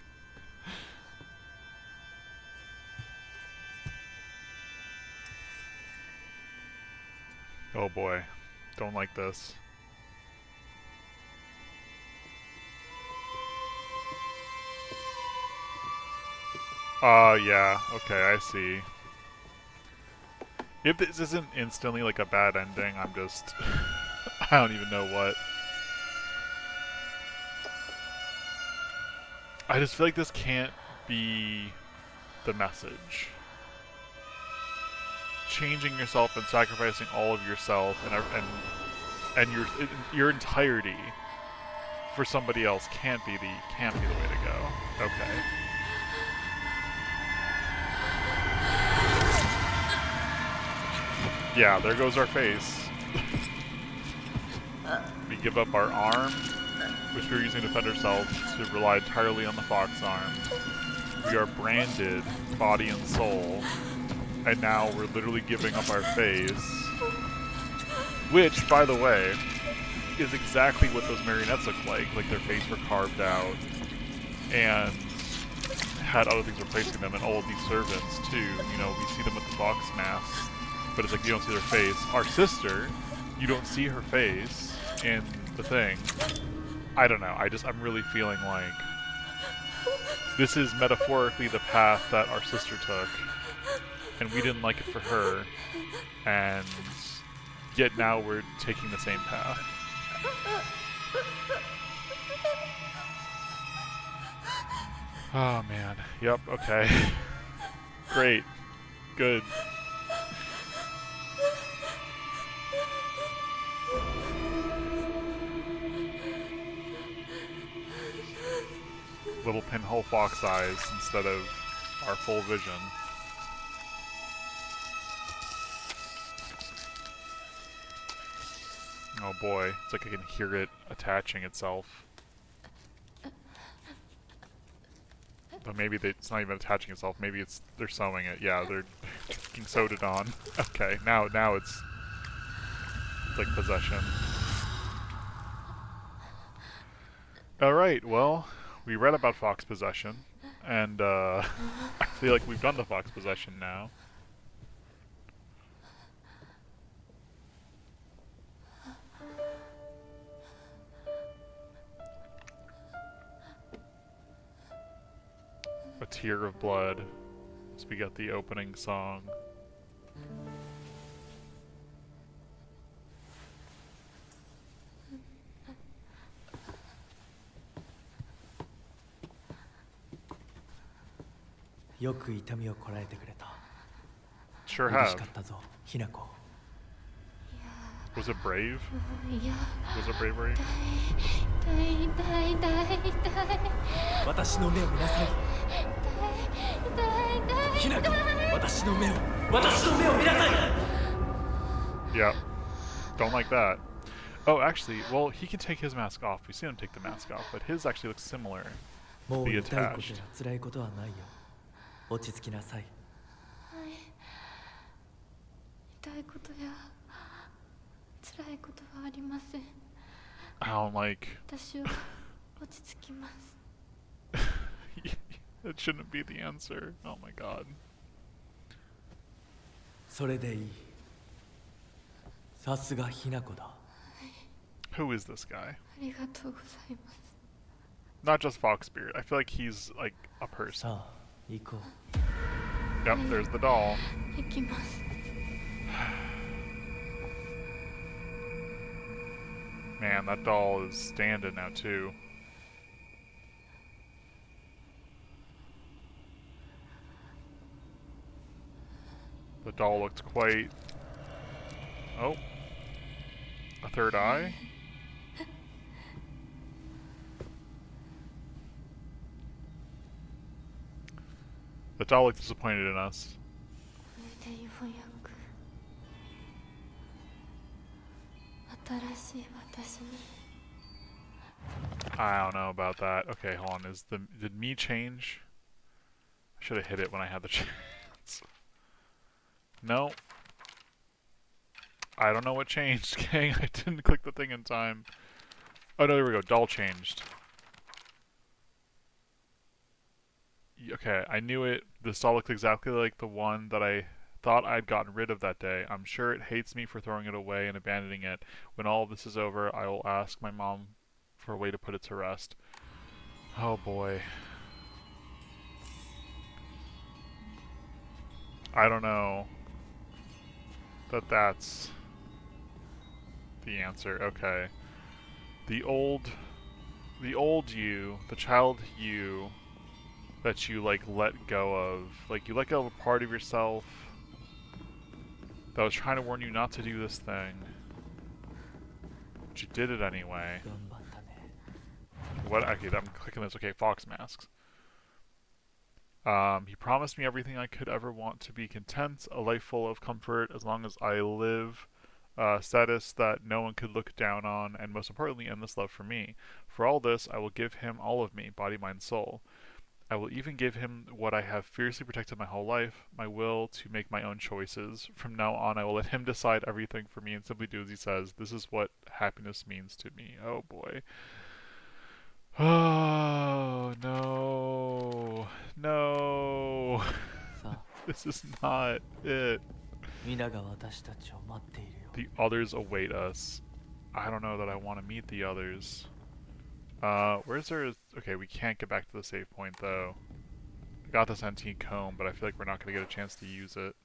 A: Oh boy. Don't like this. Yeah. Okay, I see. If this isn't instantly like a bad ending, I'm just... I don't even know what. I just feel like this can't be the message. Changing yourself and sacrificing all of yourself and your entirety for somebody else can't be the way to go. Okay. Yeah, there goes our face. We give up our arm. which we were using to defend ourselves, to rely entirely on the fox arm. We are branded, body and soul, and now we're literally giving up our face, which, by the way, is exactly what those marionettes look like. Like, their face were carved out, and had other things replacing them, and all of these servants, too. You know, we see them with the fox masks, but it's like you don't see their face. Our sister, you don't see her face in the thing. I don't know, I'm really feeling like this is metaphorically the path that our sister took, and we didn't like it for her, and yet now we're taking the same path. Oh man, yep, okay. Great. Good. Little pinhole fox eyes instead of our full vision. Oh boy, it's like I can hear it attaching itself. But maybe it's not even attaching itself, maybe they're sewing it. Yeah, they're being sewed it on. Okay, now it's like possession. Alright, well, we read about fox possession, and I feel like we've done the fox possession now. A tear of blood, as we get the opening song. Sure have. Was it brave? Was it bravery? Yep. Don't like that. Oh, actually, well, he can take his mask off. We've seen him take the mask off, but his actually looks similar. Be attached. I don't like... That shouldn't be the answer. Oh my god. Who is this guy? Not just Fox Spirit. I feel like he's like a person. Yep, there's the doll. Man, that doll is standing now too. The doll looked quite... Oh. A third eye? The doll looked disappointed in us. I don't know about that. Okay, hold on. Did me change? I should have hit it when I had the chance. No. I don't know what changed, gang. I didn't click the thing in time. Oh no, there we go. Doll changed. Okay, I knew it. This doll looked exactly like the one that I thought I'd gotten rid of that day. I'm sure it hates me for throwing it away and abandoning it. When all this is over, I will ask my mom for a way to put it to rest. Oh boy. I don't know that that's the answer. Okay. The old you, the child you that you like let go of. Like you let go of a part of yourself that was trying to warn you not to do this thing. But you did it anyway. What? Okay, I'm clicking this. Okay, fox masks. He promised me everything I could ever want to be content, a life full of comfort as long as I live, status that no one could look down on, and most importantly, endless love for me. For For all this, I will give him all of me, body, mind, soul. I will even give him what I have fiercely protected my whole life, my will to make my own choices. From now on, I will let him decide everything for me and simply do as he says. This is what happiness means to me. Oh boy. Oh, no. No. This is not it. The others await us. I don't know that I want to meet the others. Where's there... Okay, we can't get back to the save point, though. I got this antique comb, but I feel like we're not going to get a chance to use it.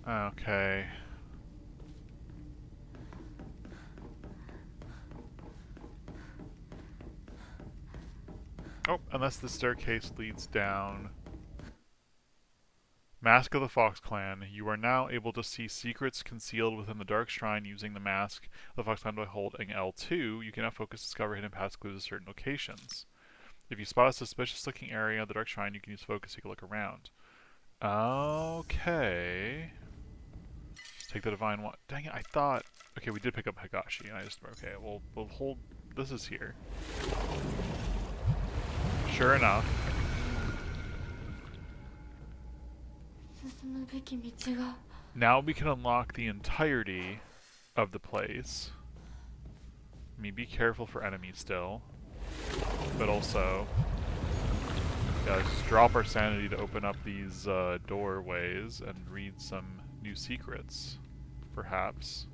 A: Okay. Oh, unless the staircase leads down. Mask of the Fox Clan. You are now able to see secrets concealed within the Dark Shrine using the Mask of the Fox Clan by holding L2. You can now focus to discover hidden paths clues at certain locations. If you spot a suspicious looking area of the Dark Shrine, you can use focus to take a look around. Okay. Let's take the Divine One. Dang it, I thought... Okay, we did pick up Higashi, and I just... Okay, we'll hold... This is here. Sure enough. Now we can unlock the entirety of the place. I mean, be careful for enemies still. But also... Gotta just drop our sanity to open up these doorways and read some new secrets. Perhaps.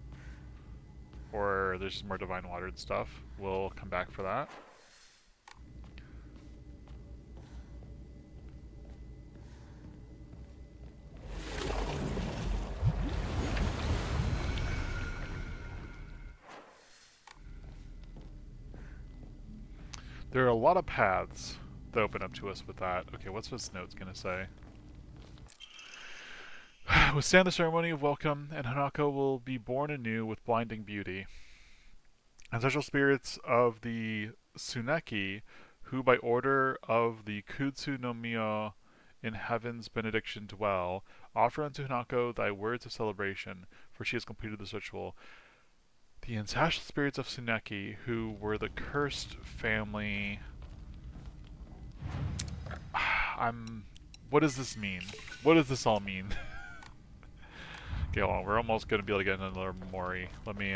A: Or there's just more Divine Water and stuff. We'll come back for that. There are a lot of paths that open up to us with that. Okay, what's this note's gonna say? Withstand the ceremony of welcome, and Hinako will be born anew with blinding beauty. Ancestral spirits of the Tsuneki, who by order of the Kutsu no Mio in heaven's benediction dwell, offer unto Hinako thy words of celebration, for she has completed this ritual. The ancestral spirits of Tsuneki, who were the cursed family... What does this mean? What does this all mean? Okay, hold on. We're almost going to be able to get another Mori. Let me,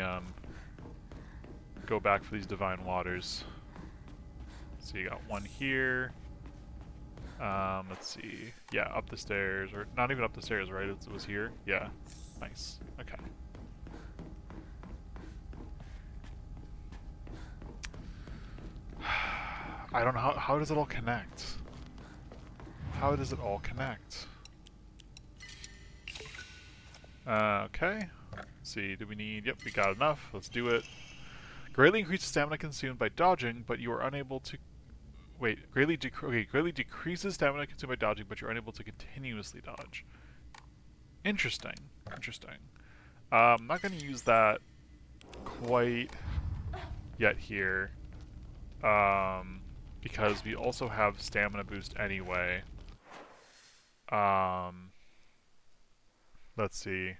A: go back for these Divine Waters. So you got one here. Let's see. Yeah, up the stairs. Or not even up the stairs, right? It was here? Yeah. Nice. Okay. I don't know. How does it all connect? How does it all connect? Okay. Let's see, do we need... Yep, we got enough. Let's do it. Greatly increases stamina consumed by dodging, but you are unable to... Wait, greatly decreases stamina consumed by dodging, but you're unable to continuously dodge. Interesting. Interesting. I'm not going to use that quite yet here. Because we also have stamina boost anyway. Let's see.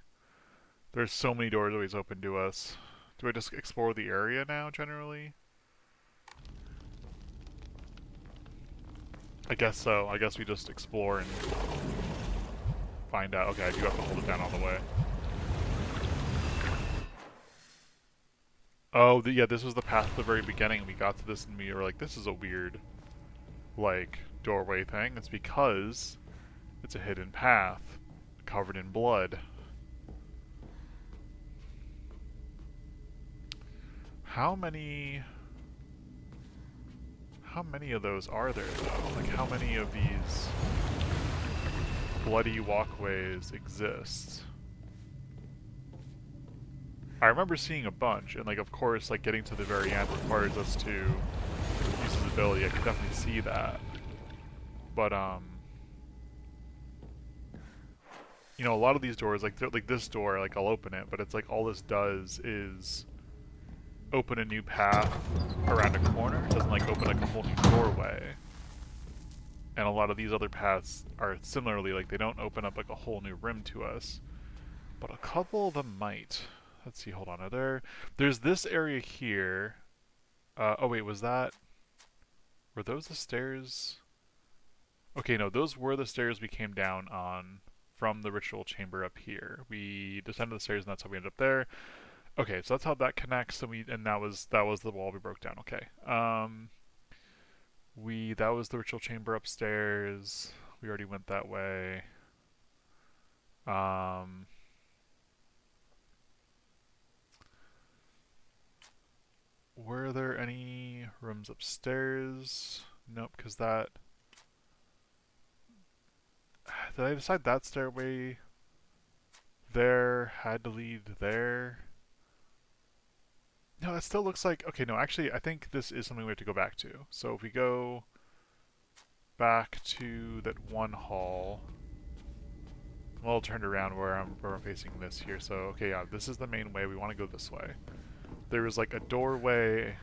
A: There's so many doors always open to us. Do I just explore the area now, generally? I guess so. I guess we just explore and find out. Okay, I do have to hold it down all the way. Oh, yeah, this was the path at the very beginning. We got to this and we were like, this is a weird, like, doorway thing. It's because it's a hidden path covered in blood. How many of those are there, though? Like, how many of these bloody walkways exist? I remember seeing a bunch, and, like, of course, like, getting to the very end requires us to use his ability. I can definitely see that. But, you know, a lot of these doors, like this door, like, I'll open it, but it's like all this does is open a new path around a corner. It doesn't, like, open, like, a whole new doorway. And a lot of these other paths are similarly, like, they don't open up like a whole new room to us. But a couple of them might. Let's see, hold on. There's this area here. Oh wait, were those the stairs? Okay, no, those were the stairs we came down on from the ritual chamber up here. We descended the stairs and that's how we ended up there. Okay, so that's how that connects, and that was the wall we broke down. Okay. That was the ritual chamber upstairs. We already went that way. Were there any rooms upstairs? Nope, because that... Did I decide that stairway there had to lead there? No, that still looks like... Okay, no, actually, I think this is something we have to go back to. So if we go back to that one hall... Well, turned around where I'm facing this here. So, okay, yeah, this is the main way. We want to go this way. There was like a doorway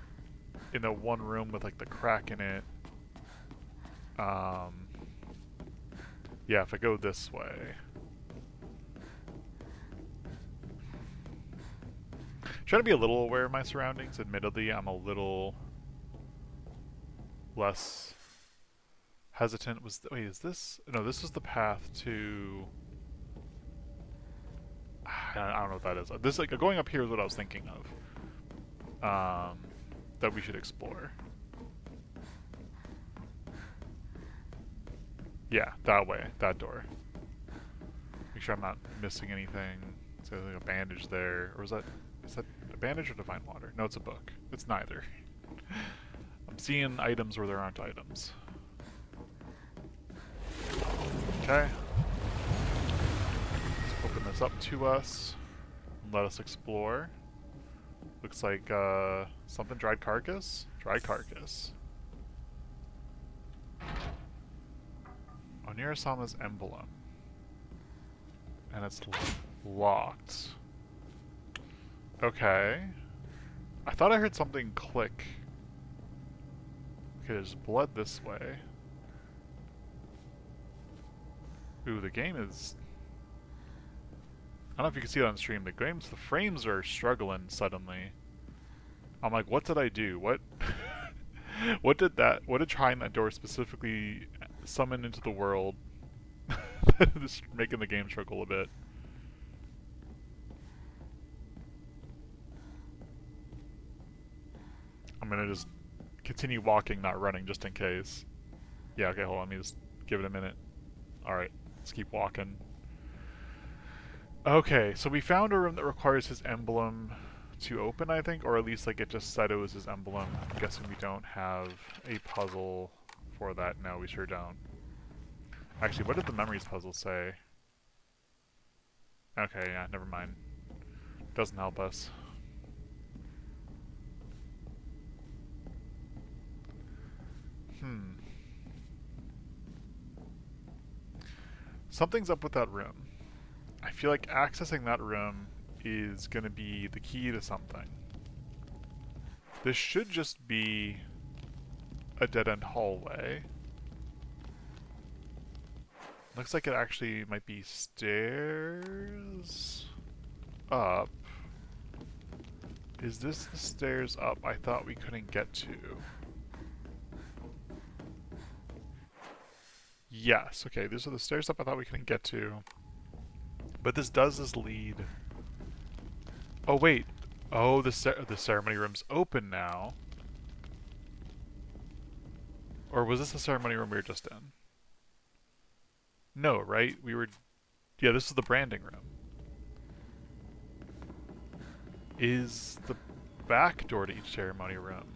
A: in the one room with like the crack in it. Yeah, if I go this way. Trying to be a little aware of my surroundings. Admittedly, I'm a little less hesitant. Wait, is this? No, this is the path to... I don't know what that is. This, like, going up here is what I was thinking of. That we should explore. Yeah, that way, that door. Make sure I'm not missing anything. So there's like a bandage there, or is that a bandage or divine water? No, it's a book. It's neither. I'm seeing items where there aren't items. Okay. Let's open this up to us and let us explore. Looks like something dried carcass. Dried carcass. Onirasama's emblem. And it's locked. Okay. I thought I heard something click. Okay, there's blood this way. Ooh, the game is... I don't know if you can see it on stream. The frames are struggling suddenly. I'm like, what did I do? What... what did trying that door specifically summon into the world? Just making the game struggle a bit. I'm gonna just continue walking, not running, just in case. Yeah, okay, hold on, let me just give it a minute. Alright, let's keep walking. Okay, so we found a room that requires his emblem to open, I think, or at least like it just said it was his emblem. I'm guessing we don't have a puzzle for that. No, we sure don't. Actually, what did the memories puzzle say? Okay, yeah, never mind. Doesn't help us. Something's up with that room. I feel like accessing that room is going to be the key to something. This should just be a dead-end hallway. Looks like it actually might be stairs up. Is this the stairs up I thought we couldn't get to? Yes, okay, these are the stairs up I thought we couldn't get to. But this lead... Oh, wait. Oh, the ceremony room's open now. Or was this the ceremony room we were just in? No, right? We were... Yeah, this is the branding room. Is the back door to each ceremony room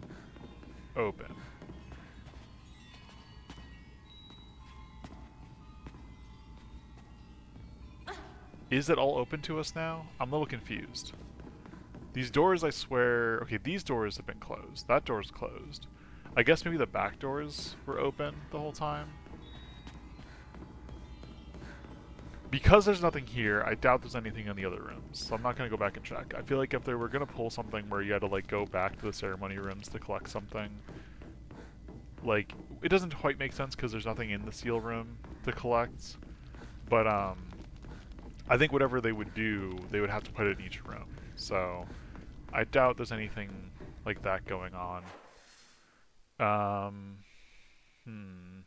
A: open? Is it all open to us now? I'm a little confused. These doors, I swear... Okay, these doors have been closed. That door's closed. I guess maybe the back doors were open the whole time? Because there's nothing here, I doubt there's anything in the other rooms, so I'm not going to go back and check. I feel like if they were going to pull something where you had to, like, go back to the ceremony rooms to collect something, like, it doesn't quite make sense because there's nothing in the seal room to collect. But I think whatever they would do, they would have to put it in each room. So I doubt there's anything like that going on. Um, hmm.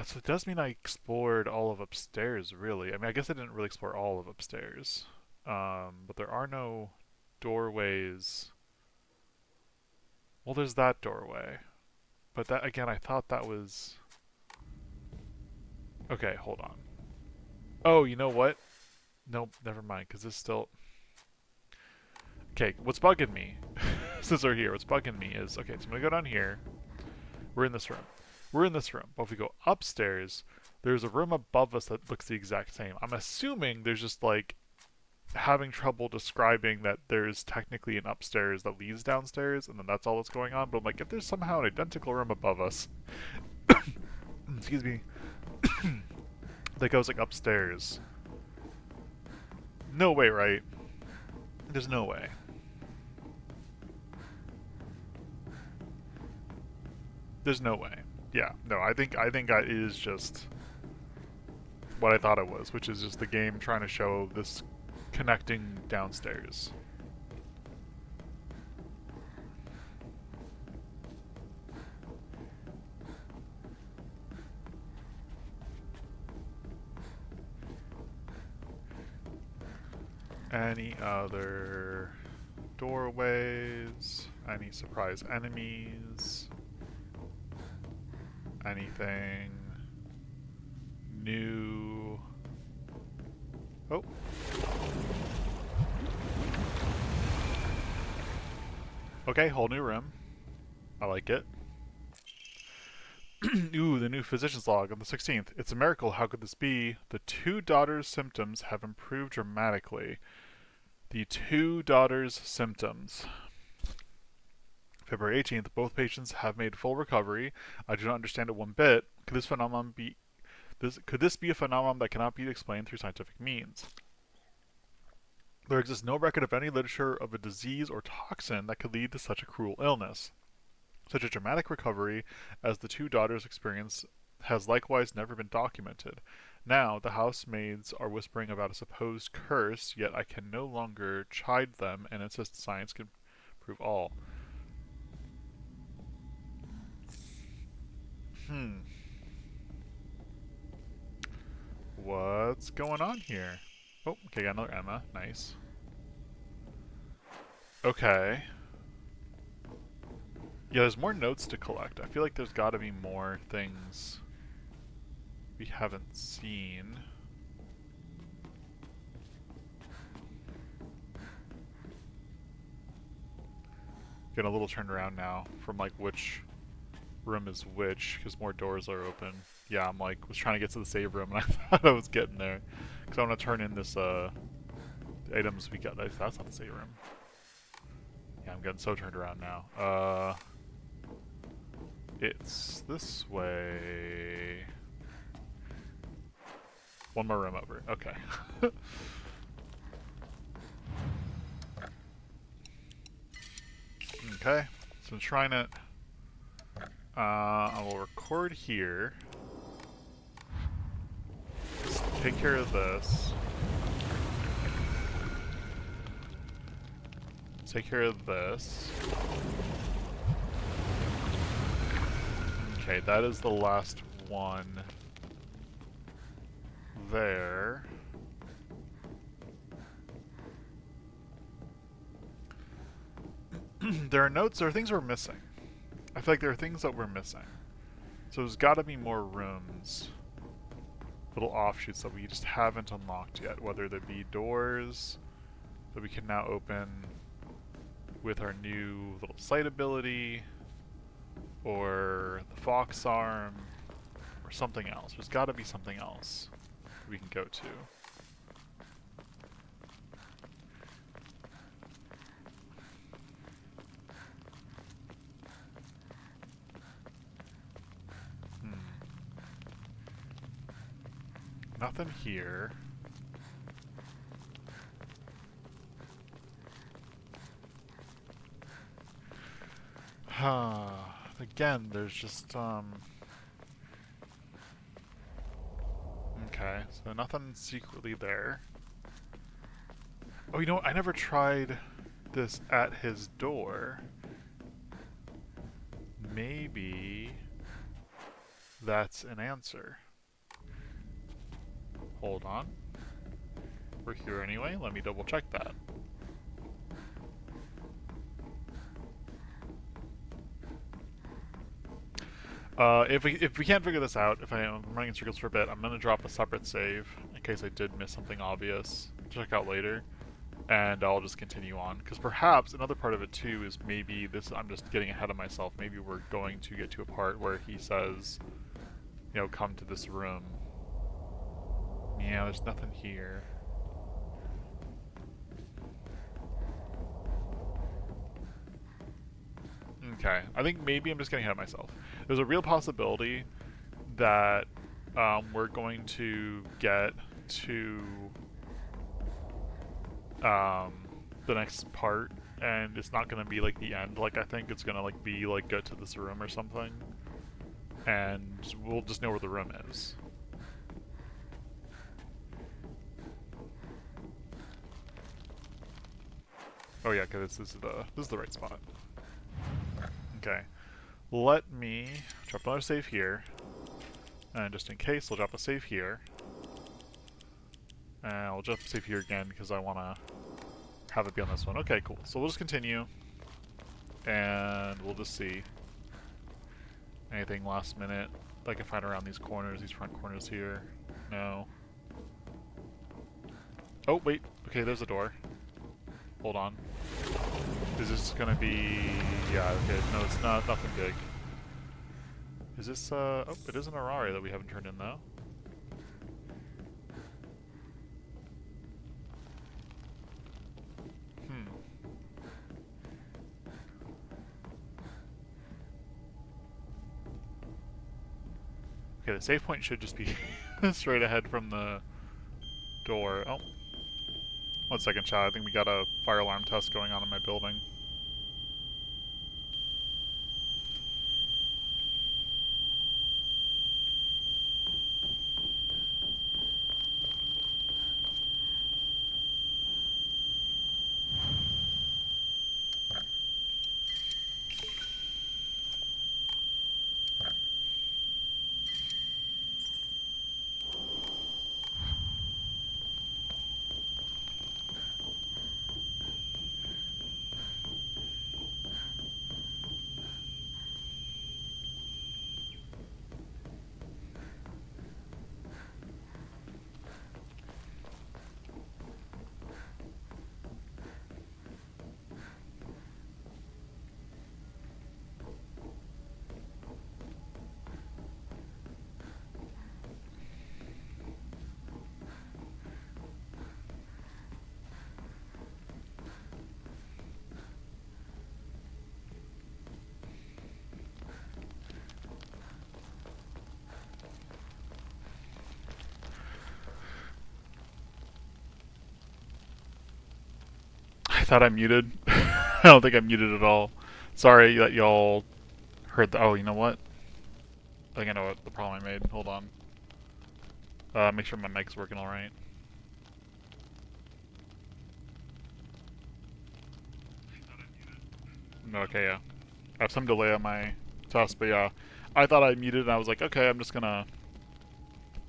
A: So it does mean I explored all of upstairs, really. I mean, I guess I didn't really explore all of upstairs. But there are no doorways. Well, there's that doorway. But that, again, I thought that was... Okay, hold on. Oh, you know what? Nope, never mind, because this still... Okay, what's bugging me, since we're here, what's bugging me is... Okay, so I'm going to go down here. We're in this room. We're in this room. But if we go upstairs, there's a room above us that looks the exact same. I'm assuming there's just, like, having trouble describing that there's technically an upstairs that leads downstairs, and then that's all that's going on. But I'm like, if there's somehow an identical room above us... excuse me... that goes, like, upstairs... No way, right? There's no way. There's no way. Yeah, no, I think it is just what I thought it was, which is just the game trying to show this connecting downstairs. Any other doorways? Any surprise enemies? Anything new? Oh. Okay, whole new room. I like it. Ooh, the new physician's log on the 16th. It's a miracle. How could this be? The two daughters' symptoms have improved dramatically. The two daughters' symptoms. February 18th. Both patients have made full recovery. I do not understand it one bit. Could this phenomenon be... Could this be a phenomenon that cannot be explained through scientific means? There exists no record of any literature of a disease or toxin that could lead to such a cruel illness. Such a dramatic recovery as the two daughters experience has likewise never been documented. Now, the housemaids are whispering about a supposed curse, yet I can no longer chide them and insist science can prove all. What's going on here? Oh, okay, got another Emma. Nice. Okay. Yeah, there's more notes to collect. I feel like there's gotta be more things we haven't seen. Getting a little turned around now from like which room is which, because more doors are open. Yeah, I'm like, was trying to get to the save room and I thought I was getting there. Because I want to turn in this, the items we got. That's not the save room. Yeah, I'm getting so turned around now. It's this way. One more room over. Okay. Okay, so I'm trying to... I will record here. Just take care of this. Take care of this. Okay, that is the last one there. There are notes, there are things we're missing. I feel like there are things that we're missing. So there's gotta be more rooms. Little offshoots that we just haven't unlocked yet. Whether there be doors that we can now open with our new little sight ability, or the fox arm, or something else. There's gotta be something else we can go to. Nothing here. Again, there's just, okay, so nothing secretly there. Oh, you know what? I never tried this at his door. Maybe that's an answer. Hold on. We're here anyway. Let me double check that. If we can't figure this out, if I'm running in circles for a bit, I'm gonna drop a separate save in case I did miss something obvious to check out later, and I'll just continue on. Because perhaps another part of it too is maybe this. I'm just getting ahead of myself. Maybe we're going to get to a part where he says, you know, come to this room. Yeah, there's nothing here. Okay, I think maybe I'm just getting ahead of myself. There's a real possibility that we're going to get to the next part, and it's not going to be like the end. Like I think it's going to like be like go to this room or something, and we'll just know where the room is. Oh yeah, because this is the right spot. Okay, let me drop another save here, and just in case, I'll drop a save here, and I'll drop a save here again because I want to have it be on this one. Okay, cool. So we'll just continue, and we'll just see anything last minute that I can find around these corners, these front corners here. No. Oh wait. Okay, there's a door. Hold on. Is this gonna be... yeah, okay. No, it's not. Nothing big. Is this, oh, it is an Arari that we haven't turned in, though. Okay, the save point should just be straight ahead from the door. Oh. 1 second, chat. I think we got a fire alarm test going on in my building. I thought I muted. I don't think I'm muted at all. Sorry that y'all heard the... oh, you know what? I think I know what the problem I made. Hold on. Make sure my mic's working alright. Okay, yeah. I have some delay on my test, but yeah. I thought I muted and I was like, okay, I'm just gonna,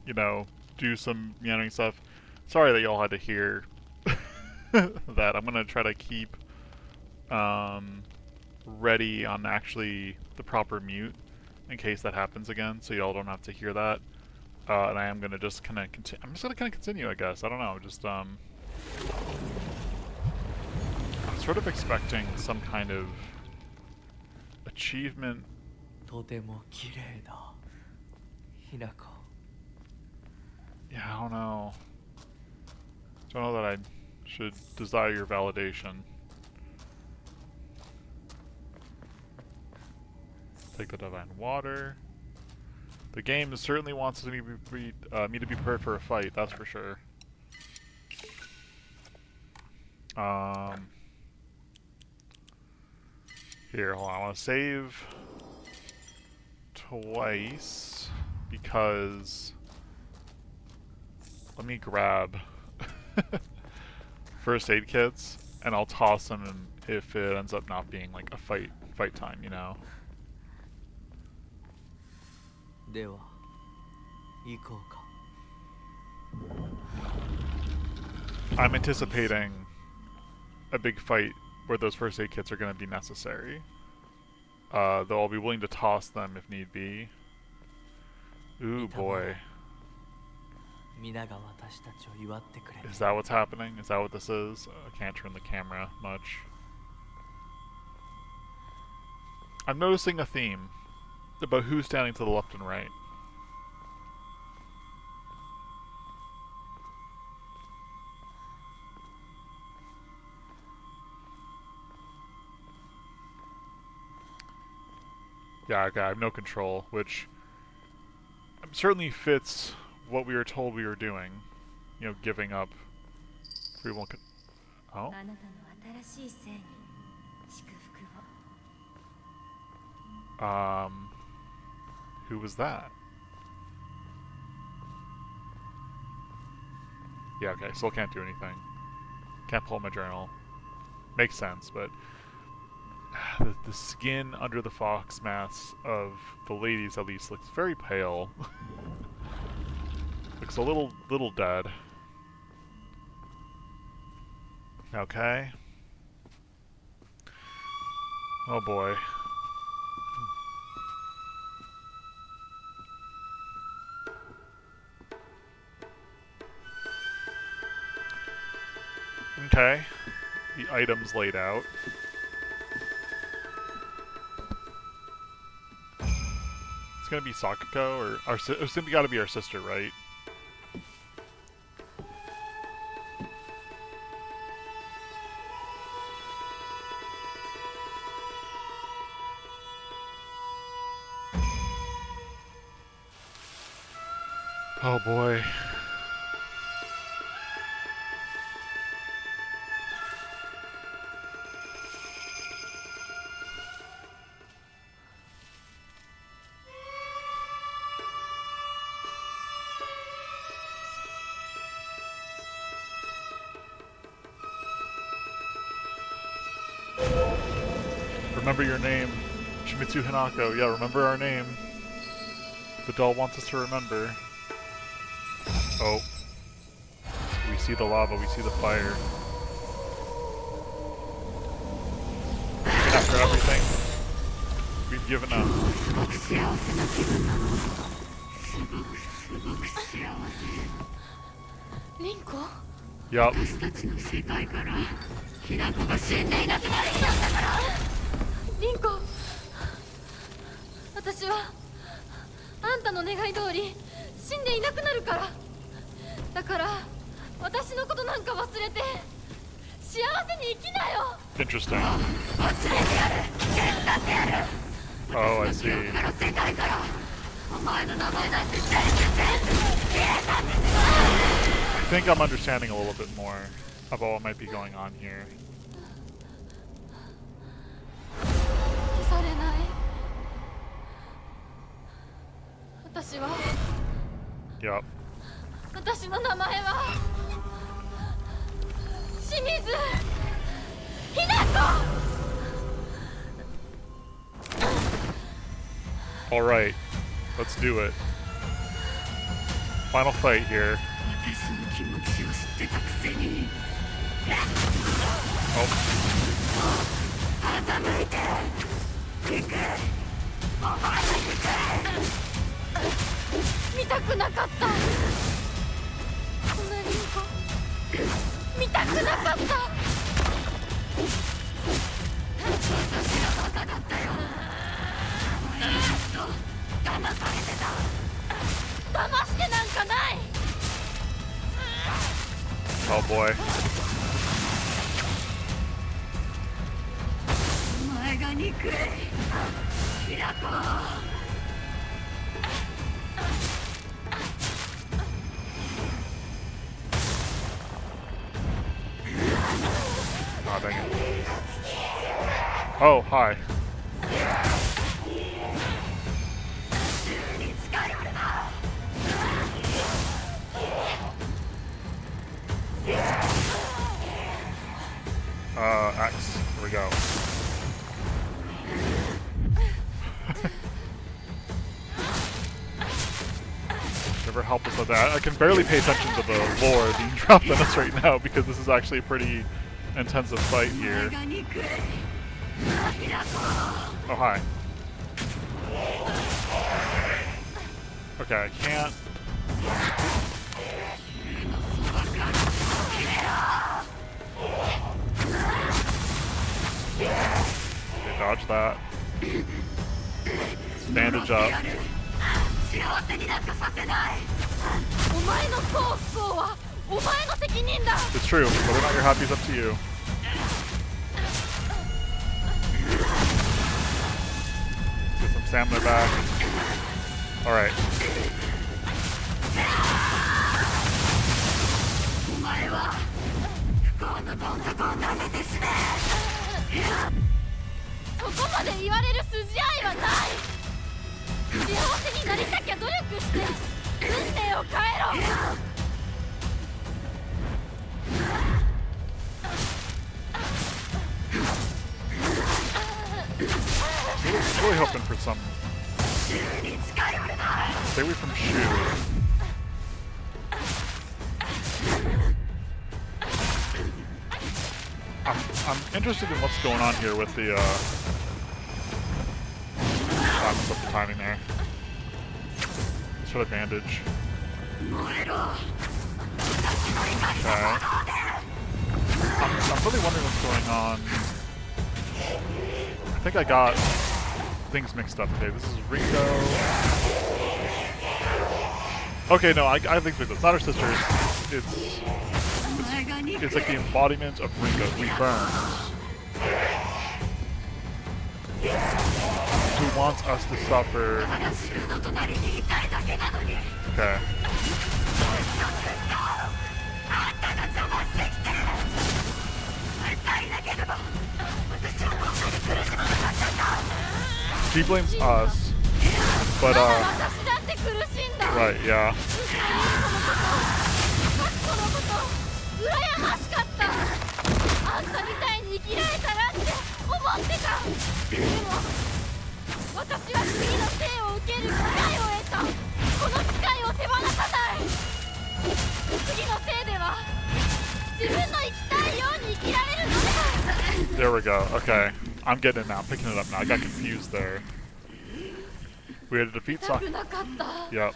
A: you know, do some meandering stuff. Sorry that y'all had to hear that. I'm gonna try to keep ready on actually the proper mute in case that happens again, so y'all don't have to hear that. And I am gonna just kind of continue. I'm just gonna kind of continue, I guess. I don't know. Just I'm sort of expecting some kind of achievement.
B: とても綺麗だ、Hinako.
A: Yeah, I don't know. Don't know that I should desire your validation. Take the divine water. The game certainly wants me to be prepared for a fight, that's for sure. Here, hold on. I want to save twice because let me grab first aid kits and I'll toss them if it ends up not being like a fight time, you know.
B: では行こうか。
A: I'm anticipating a big fight where those first aid kits are going to be necessary. Though I'll be willing to toss them if need be. Ooh, boy.
B: 皆が私たちを祝ってくれて。
A: Is that what's happening? Is that what this is? I can't turn the camera much. I'm noticing a theme about who's standing to the left and right. Yeah, okay, I have no control, which certainly fits what we were told we were doing. You know, giving up free will. Oh? Who was that? Yeah, okay, still can't do anything. Can't pull my journal. Makes sense, but the skin under the fox masks of the ladies at least looks very pale. Looks a little dead. Okay. Oh boy. Okay. The items laid out. It's gonna be Sakako, or it's gotta be our sister, right? Oh boy. Remember your name. Shimizu Hinako. Yeah, remember our name. The doll wants us to remember. Oh. We see the lava, we see the fire. And after everything we've given up.
C: Rinko?
A: Yup.
C: リンコ、私はあんたの願い通り死んでいなくなるから。だから私のことなんか忘れて幸せに生きなよ。
A: Interesting. Oh, I see. I think I'm understanding a little bit more about what might be going on here.
C: 消されない。私は
A: Yup.
C: 私の名前は清水ひなこ。
A: Alright, let's do it. Final fight here. Oh.
C: 見たくなかった。こんなリンコ見たくなかった。騙してなんかない。
A: Oh boy.
C: お前が憎い。ひなこ。
A: Oh, dang it. Oh, hi. X. Here we go. Never help us with that. I can barely pay attention to the lore being dropped on us right now because this is actually a pretty intensive fight here. Oh, hi. Okay, I can't. Okay, dodge that. Let's bandage up. It's true. Whether or not you're happy is up to you. Get some stamina back. Alright. Really hoping for some. Stay away from Shu. I'm interested in what's going on here with the the timing there. Sort of bandage. Okay. I'm really wondering what's going on. I think I got things mixed up. Okay, this is Ringo. Okay, no, I think it's not her sister. It's like the embodiment of Ringo reburns, who wants us to suffer. Okay. She blames us, but right, yeah. There we go. Okay. I'm getting it now. I'm picking it up now. I got confused there. We had to defeat Sakura. Yep.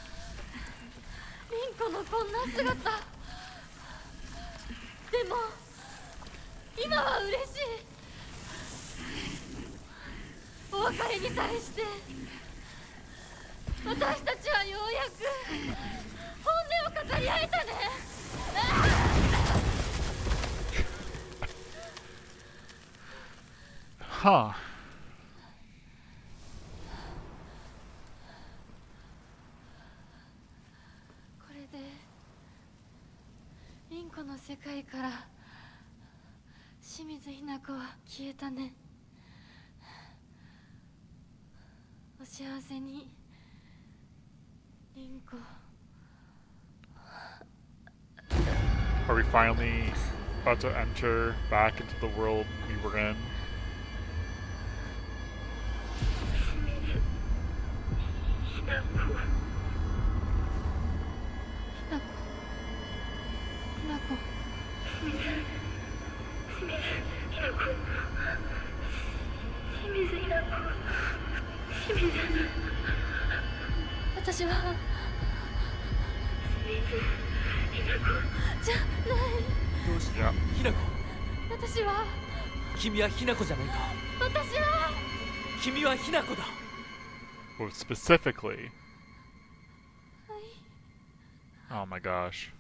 A: Huh. Are we finally about to enter back into the world we were in? Yeah. Well, specifically. Oh my gosh.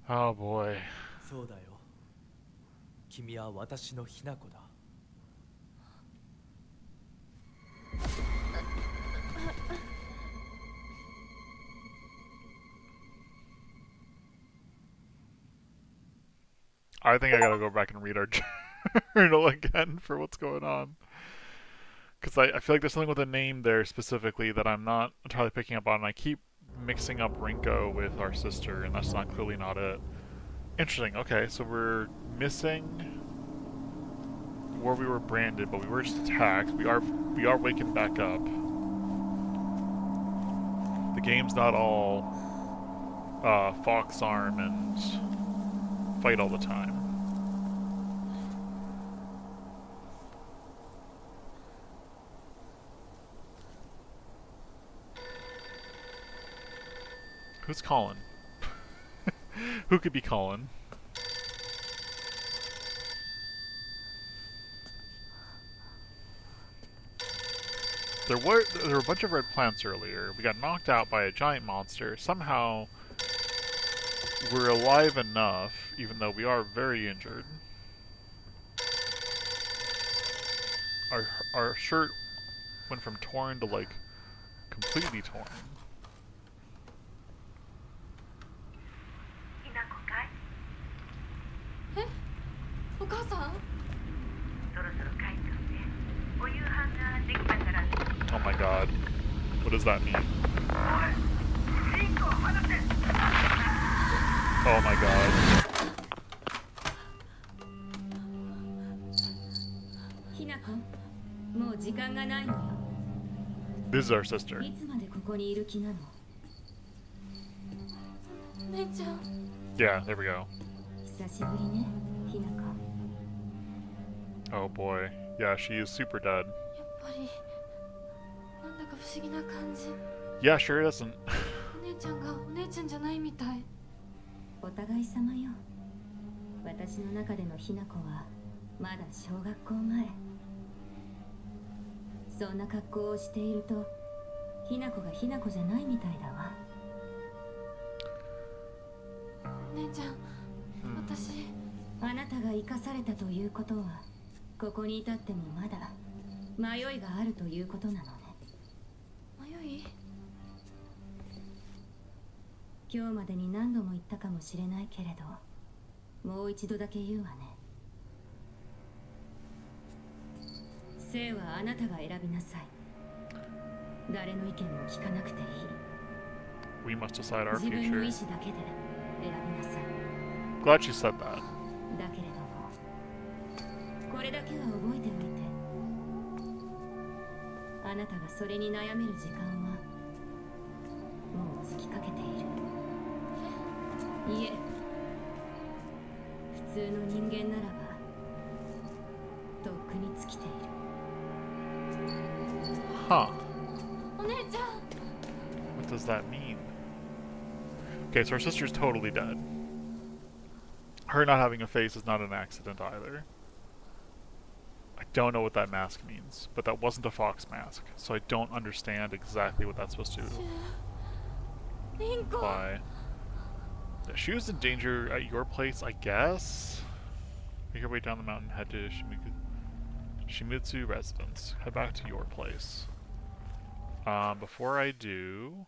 A: Oh boy. I think I gotta go back and read our journal again for what's going on. Because I feel like there's something with a name there specifically that I'm not entirely picking up on, and I keep mixing up Rinko with our sister, and that's not clearly not it. Interesting. Okay, so we're missing where we were branded, but we were just attacked. We are waking back up. The game's not all fox arm and fight all the time. Who's calling? Who could be calling? There were a bunch of red plants earlier. We got knocked out by a giant monster. Somehow we're alive enough, even though we are very injured. Our shirt went from torn to like completely torn.
C: え、お母さん？
A: Oh my god. What does that mean? Oh my god.
C: Hinako, もう時間がないのよ。
A: This is our sister.
C: いつまでここにいる気なの？姉ちゃん。
A: Yeah, there we go.
C: 久しぶりね、Hinako。
A: Oh boy. Yeah, she is super dead.
C: やっぱりなんだか不思議な感じ。
A: Yeah, sure doesn't.
C: お姉ちゃんがお姉ちゃんじゃないみたい。お互い様よ。私の中でのHinakoはまだ小学校前。そんな格好をしているとHinakoがHinakoじゃないみたいだわ。姉ちゃん、私。あなたが生かされたということは、ここに至ってもまだ迷いがあるということなのね。迷い？今日までに何度も言ったかもしれないけれど、もう一度だけ言うわね。生はあなたが選びなさい。誰の意見も聞かなくていい。
A: We must decide our
C: 自分の
A: future.
C: 意志だけで選びなさい。
A: Glad she said that.
C: だけれども、これだけは覚えておいて。あなたがそれに悩める時間はもう尽きかけている。いえ、普通の人間ならばとっくに尽きている。
A: Huh.
C: お姉ちゃん。
A: What does that mean? Okay, so our sister's totally dead. Her not having a face is not an accident either. I don't know what that mask means, but that wasn't a fox mask, so I don't understand exactly what that's supposed to imply. She was in danger at your place, I guess? Make your way down the mountain, head to Shimutsu residence. Head back to your place. Before I do...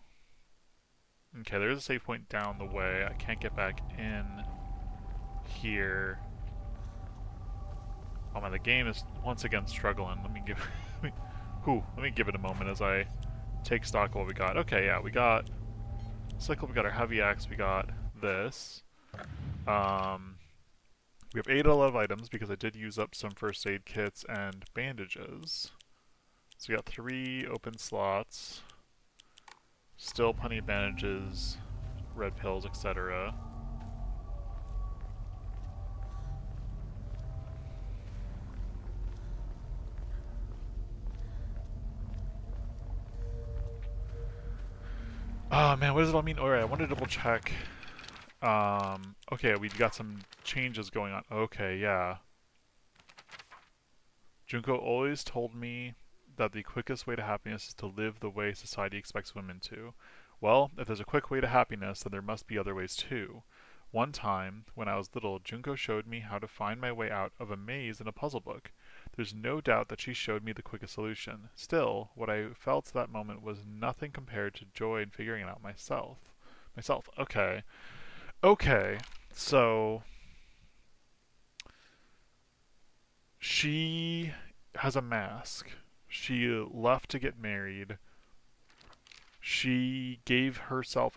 A: Okay, there's a save point down the way. I can't get back in here. Oh man, the game is once again struggling. Let me give it a moment as I take stock of what we got. Okay, yeah, we got cycle, we got our heavy axe, we got this. We have 8 out of 11 items because I did use up some first aid kits and bandages. So we got 3 open slots. Still plenty of bandages, red pills, etc. Oh man, what does it all mean? Alright, I want to double check. Okay, we got some changes going on. Okay, yeah. Junko always told me that the quickest way to happiness is to live the way society expects women to. Well, if there's a quick way to happiness, then there must be other ways too. One time, when I was little, Junko showed me how to find my way out of a maze in a puzzle book. There's no doubt that she showed me the quickest solution. Still, what I felt at that moment was nothing compared to joy in figuring it out myself. Okay. Okay, so... She has a mask. She left to get married. She gave herself,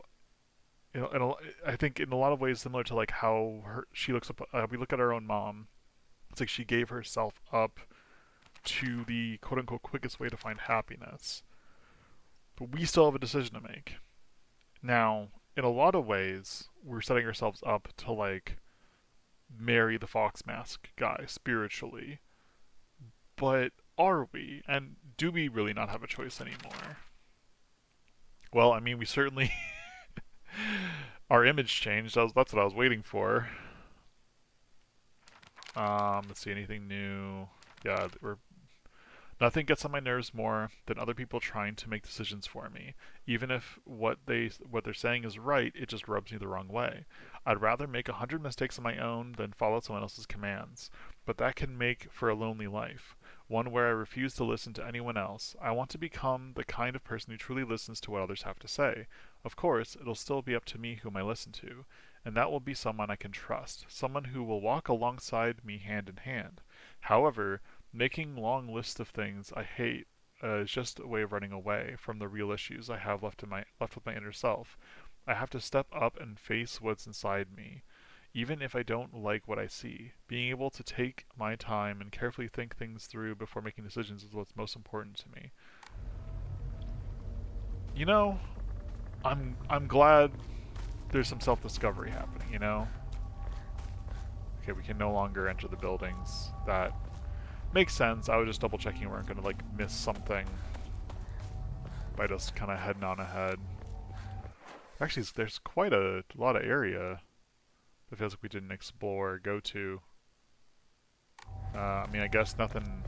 A: I think, in a lot of ways similar to like how she looks up. We look at our own mom. It's like she gave herself up to the quote unquote quickest way to find happiness. But we still have a decision to make. Now, in a lot of ways, we're setting ourselves up to like marry the fox mask guy spiritually. But are we? And do we really not have a choice anymore? Well, I mean, we certainly our image changed. That's what I was waiting for. Let's see, anything new? Yeah, nothing gets on my nerves more than other people trying to make decisions for me. Even if what they're saying is right, it just rubs me the wrong way. I'd rather make 100 mistakes on my own than follow someone else's commands. But that can make for a lonely life, one where I refuse to listen to anyone else. I want to become the kind of person who truly listens to what others have to say. Of course, it'll still be up to me whom I listen to, and that will be someone I can trust, someone who will walk alongside me hand in hand. However, making long lists of things I hate is just a way of running away from the real issues I have left with my inner self. I have to step up and face what's inside me, even if I don't like what I see. Being able to take my time and carefully think things through before making decisions is what's most important to me. You know, I'm glad there's some self-discovery happening, you know? Okay, we can no longer enter the buildings. That makes sense. I was just double checking we weren't gonna like miss something by just kind of heading on ahead. Actually, there's quite a lot of area that feels like we didn't explore or go to. I mean, I guess nothing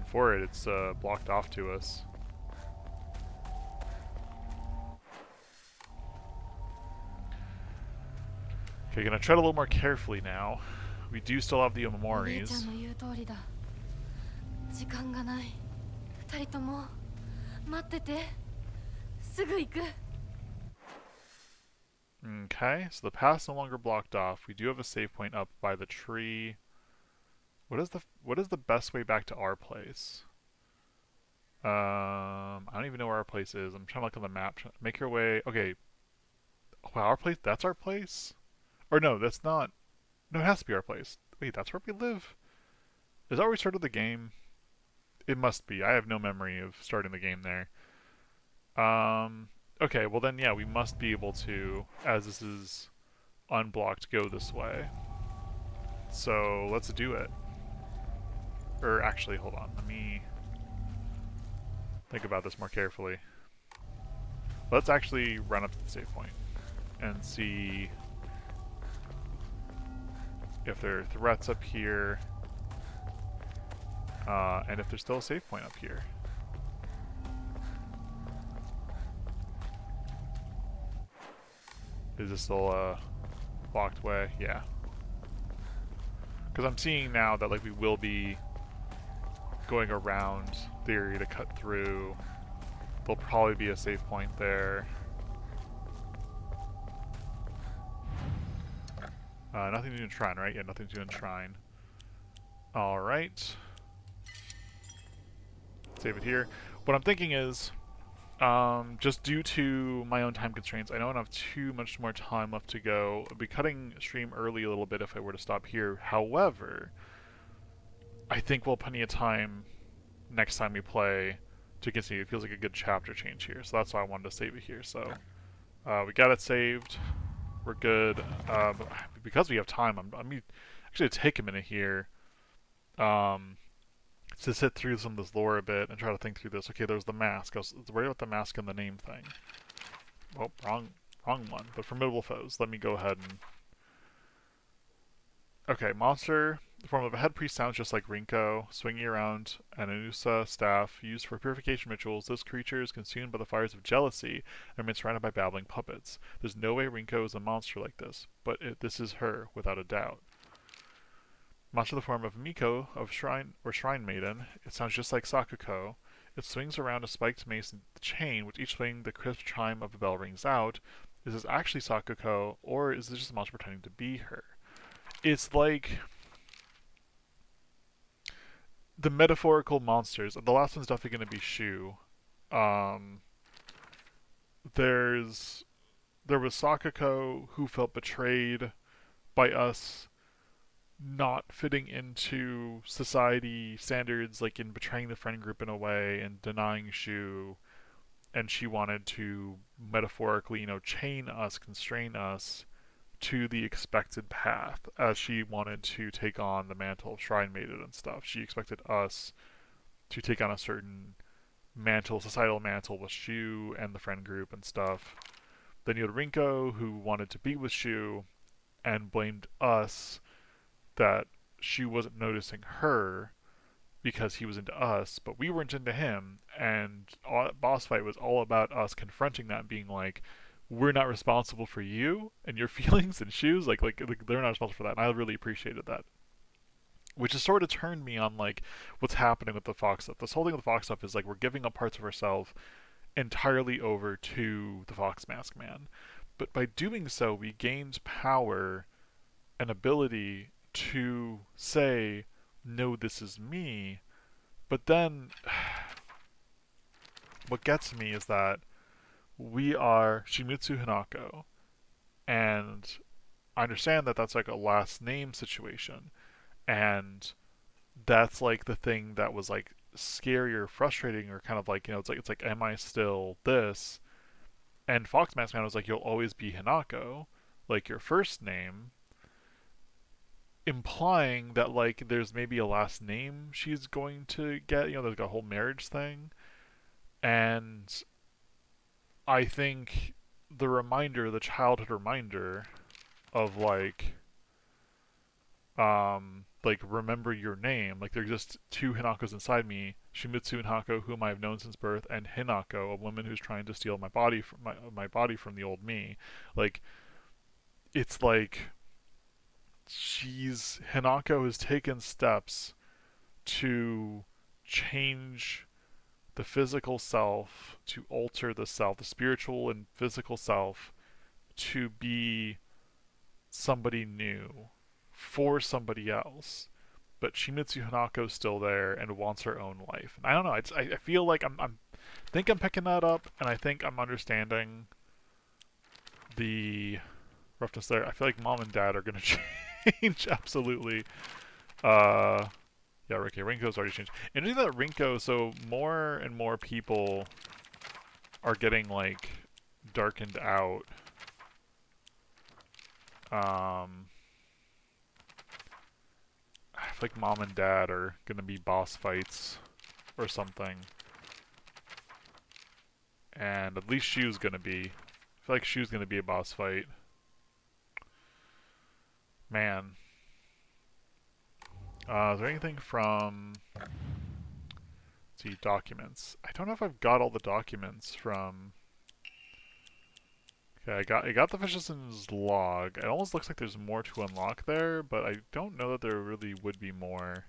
A: for it. It's blocked off to us. Okay, gonna tread a little more carefully now. We do still have the Omomoris. Okay, so the path's no longer blocked off. We do have a save point up by the tree. What is the best way back to our place? I don't even know where our place is. I'm trying to look on the map. Make your way. Okay. Wow, our place. That's our place. Or no, that's not. No, it has to be our place. Wait, that's where we live? Is that where we started the game? It must be. I have no memory of starting the game there. Okay, well then, yeah, we must be able to, as this is unblocked, go this way. So, let's do it. Or actually, hold on. Let me think about this more carefully. Let's actually run up to the save point and see if there are threats up here, and if there's still a save point up here. Is this still a blocked way? Yeah. Because I'm seeing now that like we will be going around the area to cut through. There'll probably be a save point there. Nothing to enshrine, right? Yeah, nothing to enshrine. Alright. Save it here. What I'm thinking is, just due to my own time constraints, I don't have too much more time left to go. I'll be cutting stream early a little bit if I were to stop here. However, I think we'll have plenty of time next time we play to continue. It feels like a good chapter change here, so that's why I wanted to save it here. So we got it saved. We're good. Because we have time, I'm actually gonna take a minute here to sit through some of this lore a bit and try to think through this. Okay, there's the mask. I was worried about the mask and the name thing. Oh, wrong one. But formidable foes. Let me go ahead and... Okay, monster. The form of a head priest sounds just like Rinko, swinging around an Anusa staff used for purification rituals. This creature is consumed by the fires of jealousy and remains surrounded by babbling puppets. There's no way Rinko is a monster like this, but this is her, without a doubt. Monster the form of Miko, of Shrine Maiden. It sounds just like Sakuko. It swings around a spiked mace chain, with each swing the crisp chime of a bell rings out. Is this actually Sakuko, or is this just a monster pretending to be her? It's like... the metaphorical monsters. The last one's definitely going to be Shu. Um, there's there was Sakako who felt betrayed by us not fitting into society standards, like in betraying the friend group in a way and denying Shu, and she wanted to metaphorically, chain us, constrain us to the expected path, as she wanted to take on the mantle of Shrine Maiden and stuff. She expected us to take on a certain mantle, societal mantle with Shu and the friend group and stuff. Then you had Rinko, who wanted to be with Shu and blamed us that Shu wasn't noticing her because he was into us, but we weren't into him. And boss fight was all about us confronting that and being like, we're not responsible for you and your feelings and Shu's. Like they're not responsible for that. And I really appreciated that. Which has sort of turned me on like what's happening with the Fox stuff. This whole thing with the Fox stuff is like we're giving up parts of ourselves entirely over to the Fox Mask Man. But by doing so, we gained power and ability to say, no, this is me. But then, what gets me is that we are Shimizu Hinako, and I understand that that's like a last name situation, and that's like the thing that was like scary or frustrating or kind of like it's like am I still this? And Fox Mask Man was like, you'll always be Hinako, like your first name, implying that like there's maybe a last name she's going to get. There's like a whole marriage thing, and I think the childhood reminder of like remember your name. Like there's just two Hinakos inside me: Shimizu Hinako, whom I've known since birth, and Hinako, a woman who's trying to steal my body from my body from the old me. Like it's like Hinako has taken steps to change the physical self, to alter the self, the spiritual and physical self, to be somebody new for somebody else. But Shimizu Hanako's still there and wants her own life. And I don't know. I feel like think I'm picking that up, and I think I'm understanding the roughness there. I feel like mom and dad are gonna change absolutely. Yeah, okay, Rinko's already changed. Interesting that Rinko, so more and more people are getting like darkened out. I feel like mom and dad are gonna be boss fights or something. And at least Shu's gonna be. I feel like Shu's gonna be a boss fight. Man. Is there anything from... Let's see, documents. I don't know if I've got all the documents from... Okay, I got the Fisherman's log. It almost looks like there's more to unlock there, but I don't know that there really would be more.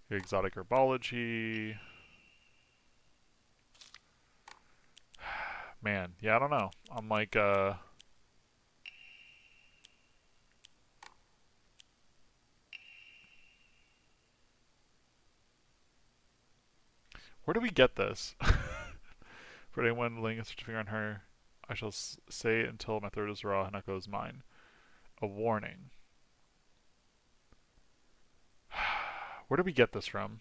A: Exotic herbology. Man, yeah, I don't know. I'm like, where do we get this? For anyone laying a finger on her, I shall say it until my throat is raw. Hinako is mine. A warning. Where did we get this from?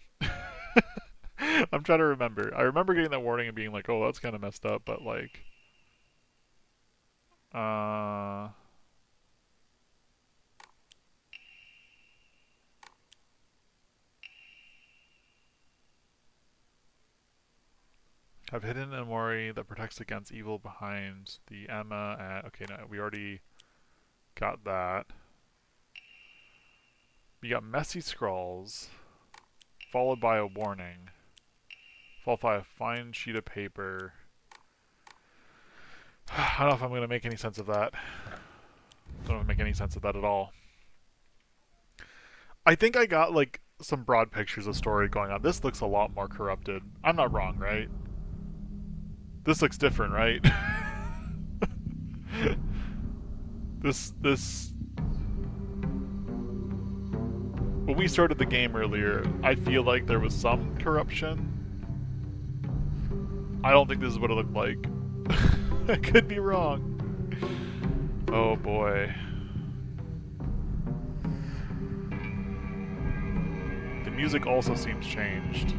A: I'm trying to remember. I remember getting that warning and being like, oh, that's kind of messed up, but like... I've hidden an Amori that protects against evil behind the Emma. Okay, no, we already got that. We got messy scrawls, followed by a warning, followed by a fine sheet of paper. I don't know if I'm going to make any sense of that. I don't make any sense of that at all. I think I got like some broad pictures of story going on. This looks a lot more corrupted. I'm not wrong, right? This looks different, right? this when we started the game earlier, I feel like there was some corruption. I don't think this is what it looked like. I could be wrong. Oh boy. The music also seems changed.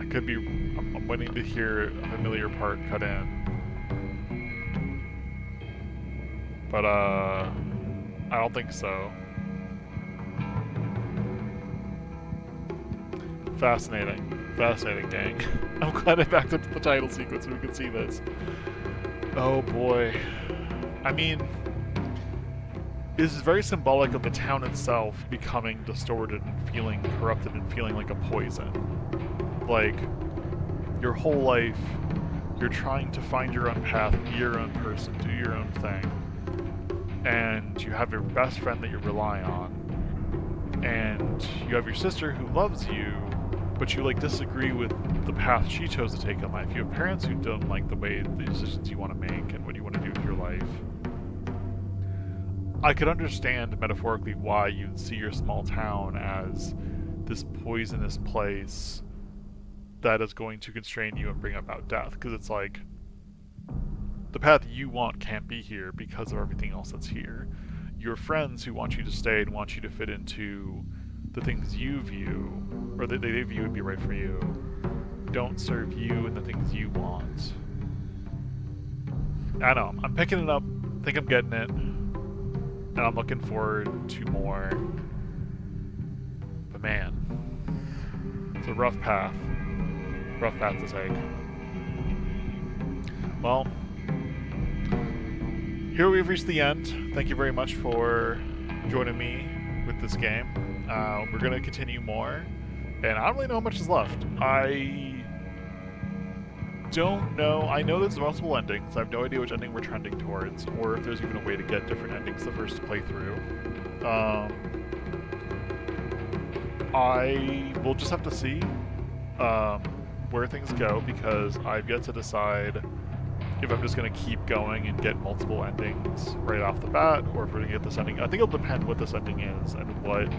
A: I could be... I'm waiting to hear a familiar part cut in. But, I don't think so. Fascinating. Fascinating, gang. I'm glad I backed up to the title sequence so we could see this. Oh boy. I mean, this is very symbolic of the town itself becoming distorted and feeling corrupted and feeling like a poison. Like, your whole life, you're trying to find your own path, be your own person, do your own thing. And you have your best friend that you rely on. And you have your sister who loves you, but you, like, disagree with the path she chose to take in life. You have parents who don't like the decisions you want to make and what you want to do with your life. I could understand, metaphorically, why you'd see your small town as this poisonous place that is going to constrain you and bring about death. Because it's like, the path you want can't be here because of everything else that's here. Your friends who want you to stay and want you to fit into the things you view, or that they view would be right for you, don't serve you and the things you want. I know, I'm picking it up, think I'm getting it, and I'm looking forward to more. But man, it's a rough path to take. Well, here we've reached the end. Thank you very much for joining me with this game. We're going to continue more, and I don't really know how much is left. I don't know. I know there's multiple endings. I have no idea which ending we're trending towards, or if there's even a way to get different endings the first playthrough. I will just have to see where things go, because I've yet to decide if I'm just going to keep going and get multiple endings right off the bat, or if we're going to get this ending. I think it'll depend what this ending is and what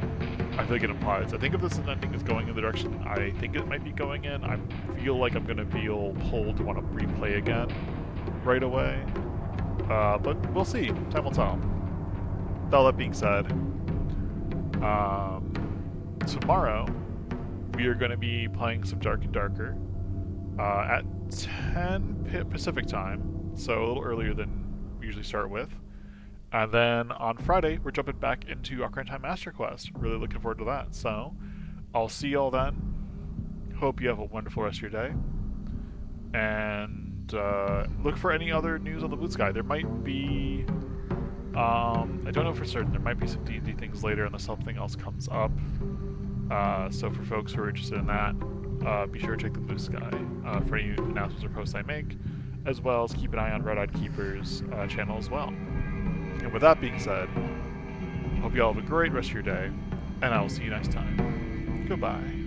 A: I feel like it implies. I think if this ending is going in the direction I think it might be going in, I feel like I'm going to feel pulled to want to replay again right away. But we'll see. Time will tell. With all that being said, tomorrow we are going to be playing some Dark and Darker at 10 Pacific time, so a little earlier than we usually start with. And then on Friday, we're jumping back into Ocarina of Time Master Quest. Really looking forward to that. So, I'll see y'all then. Hope you have a wonderful rest of your day. And look for any other news on the Blue Sky. There might be... I don't know for certain. There might be some D&D things later unless something else comes up. So for folks who are interested in that, be sure to check the Blue Sky for any announcements or posts I make, as well as keep an eye on Red-Eyed Keeper's channel as well. And with that being said, hope you all have a great rest of your day, and I will see you next time. Goodbye.